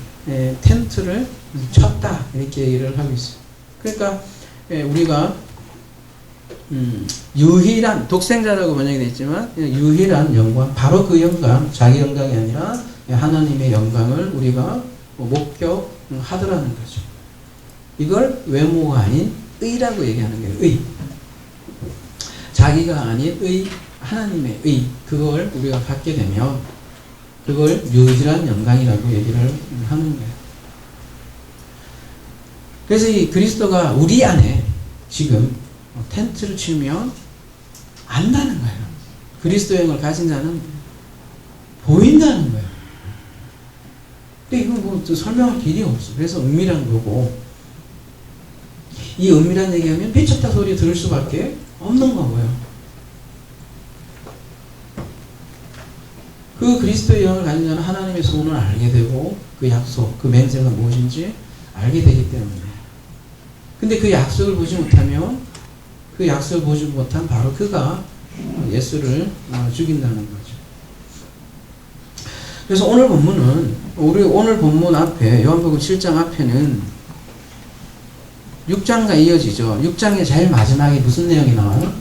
텐트를 쳤다 이렇게 얘기를 하고 있어요. 그러니까 우리가 유일한 독생자라고 번역이 되어 있지만 유일한 영광, 바로 그 영광, 자기 영광이 아니라 하나님의 영광을 우리가 목격하더라는 거죠. 이걸 외모가 아닌 의라고 얘기하는 거예요. 의. 자기가 아닌 의, 하나님의 의, 그걸 우리가 갖게 되면 그걸 유일한 영광이라고 얘기를 하는 거예요. 그래서 이 그리스도가 우리 안에 지금 텐트를 치면 안다는 거예요. 그리스도 영을 가진 자는 보인다는 거예요. 근데 이거 뭐 설명할 길이 없어. 그래서 은밀한 거고, 이 은밀한 얘기하면 미쳤다 소리 들을 수밖에 없는 거고요. 그 그리스도의 영을 가진 자는 하나님의 소원을 알게 되고 그 약속, 그 맹세가 무엇인지 알게 되기 때문에. 근데 그 약속을 보지 못하면 그 약속을 보지 못한 바로 그가 예수를 죽인다는 거죠. 그래서 오늘 본문은, 우리 오늘 본문 앞에 요한복음 7장 앞에는 6장과 이어지죠. 6장의 제일 마지막에 무슨 내용이 나와요?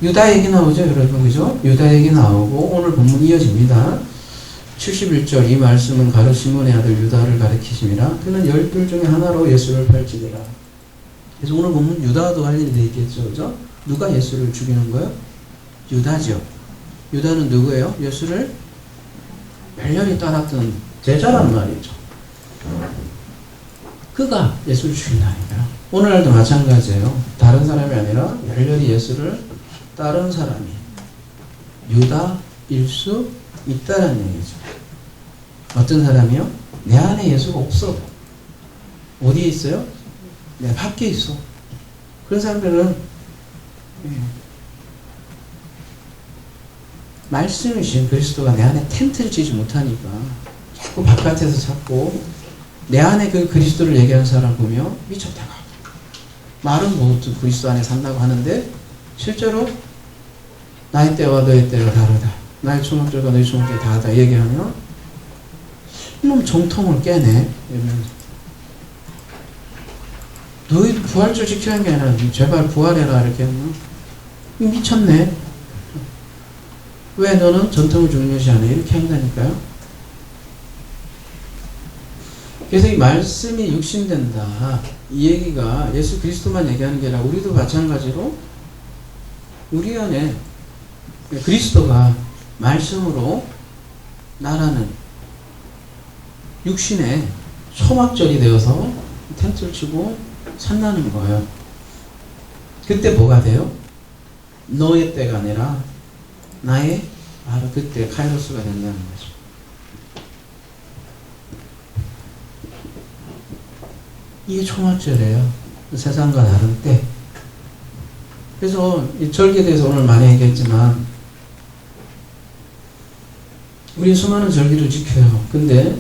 유다 얘기 나오죠, 여러분, 그죠? 유다 얘기 나오고 오늘 본문 이어집니다. 71절, 이 말씀은 가룟 시몬의 아들 유다를 가리키심이라. 그는 12 중에 하나로 예수를 팔지니라. 그래서 오늘 본문 유다도 할 일이 되겠죠, 그죠? 누가 예수를 죽이는 거예요? 유다죠. 유다는 누구예요? 예수를 열렬히 따랐던 제자란 말이죠. 그가 예수를 죽인다니까요. 오늘날도 마찬가지예요. 다른 사람이 아니라 열렬히 예수를 다른 사람이 유다일 수 있다는 얘기죠. 어떤 사람이요? 내 안에 예수가 없어. 어디에 있어요? 내 밖에 있어. 그런 사람들은 말씀이신 그리스도가 내 안에 텐트를 치지 못하니까 자꾸 바깥에서 찾고, 내 안에 그 그리스도를 얘기하는 사람 보면 미쳤다가, 말은 뭐 그리스도 안에 산다고 하는데 실제로 나의 때와 너의 때가 다르다, 나의 초막절과 너의 초막절이 다르다 얘기하면 이놈 정통을 깨네 이러면서, 너희도 부활절 지키는 게 아니라 제발 부활해라 이렇게 하면 미쳤네, 왜 너는 전통을 중요시 하네 이렇게 한다니까요. 그래서 이 말씀이 육신된다, 이 얘기가 예수 그리스도만 얘기하는 게 아니라 우리도 마찬가지로 우리 안에 그리스도가 말씀으로 나라는 육신의 초막절이 되어서 텐트를 치고 산다는 거예요. 그때 뭐가 돼요? 너의 때가 아니라 나의, 바로 그때 카이로스가 된다는 거죠. 이게 초막절이에요. 세상과 다른 때. 그래서 이 절기에 대해서 오늘 많이 얘기했지만, 우리 수많은 절기를 지켜요. 근데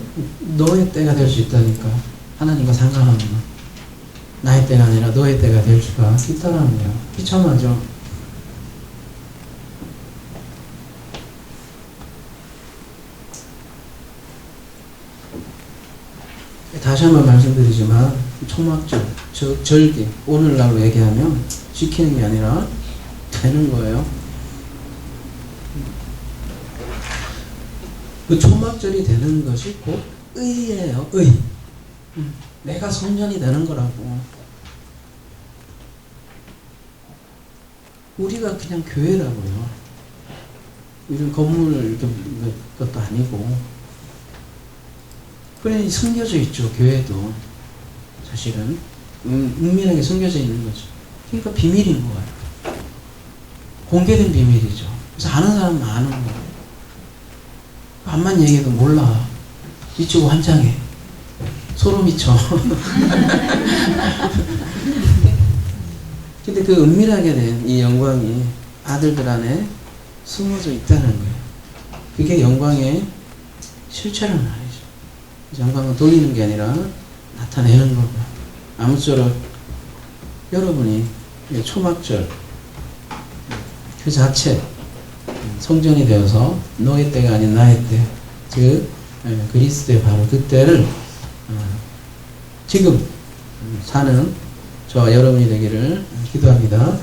너의 때가 될 수 있다니까. 하나님과 상관없는 나의 때가 아니라 너의 때가 될 수가 있다는 거예요. 비참하죠. 다시 한번 말씀드리지만 초막절, 절기, 오늘날로 얘기하면 지키는 게 아니라 되는 거예요. 그 초막절이 되는 것이 곧 의예요. 의. 내가 성전이 되는 거라고. 우리가 그냥 교회라고요. 이런 건물을 이렇게 것도 아니고. 그래 숨겨져 있죠. 교회도 사실은 은밀하게 숨겨져 있는 거죠. 그러니까 비밀인 거예요. 공개된 비밀이죠. 그래서 아는 사람은 아는 거예요. 암만 얘기해도 몰라. 미치고 환장해. 소름 미쳐. 근데 그 은밀하게 된 이 영광이 아들들 안에 숨어져 있다는 거예요. 그게 영광의 실체란 말이죠. 영광을 돌리는 게 아니라 나타내는 거고. 아무쪼록 여러분이 초막절 그 자체 성전이 되어서 너의 때가 아닌 나의 때, 즉 그리스도의 바로 그때를 지금 사는 저와 여러분이 되기를 기도합니다.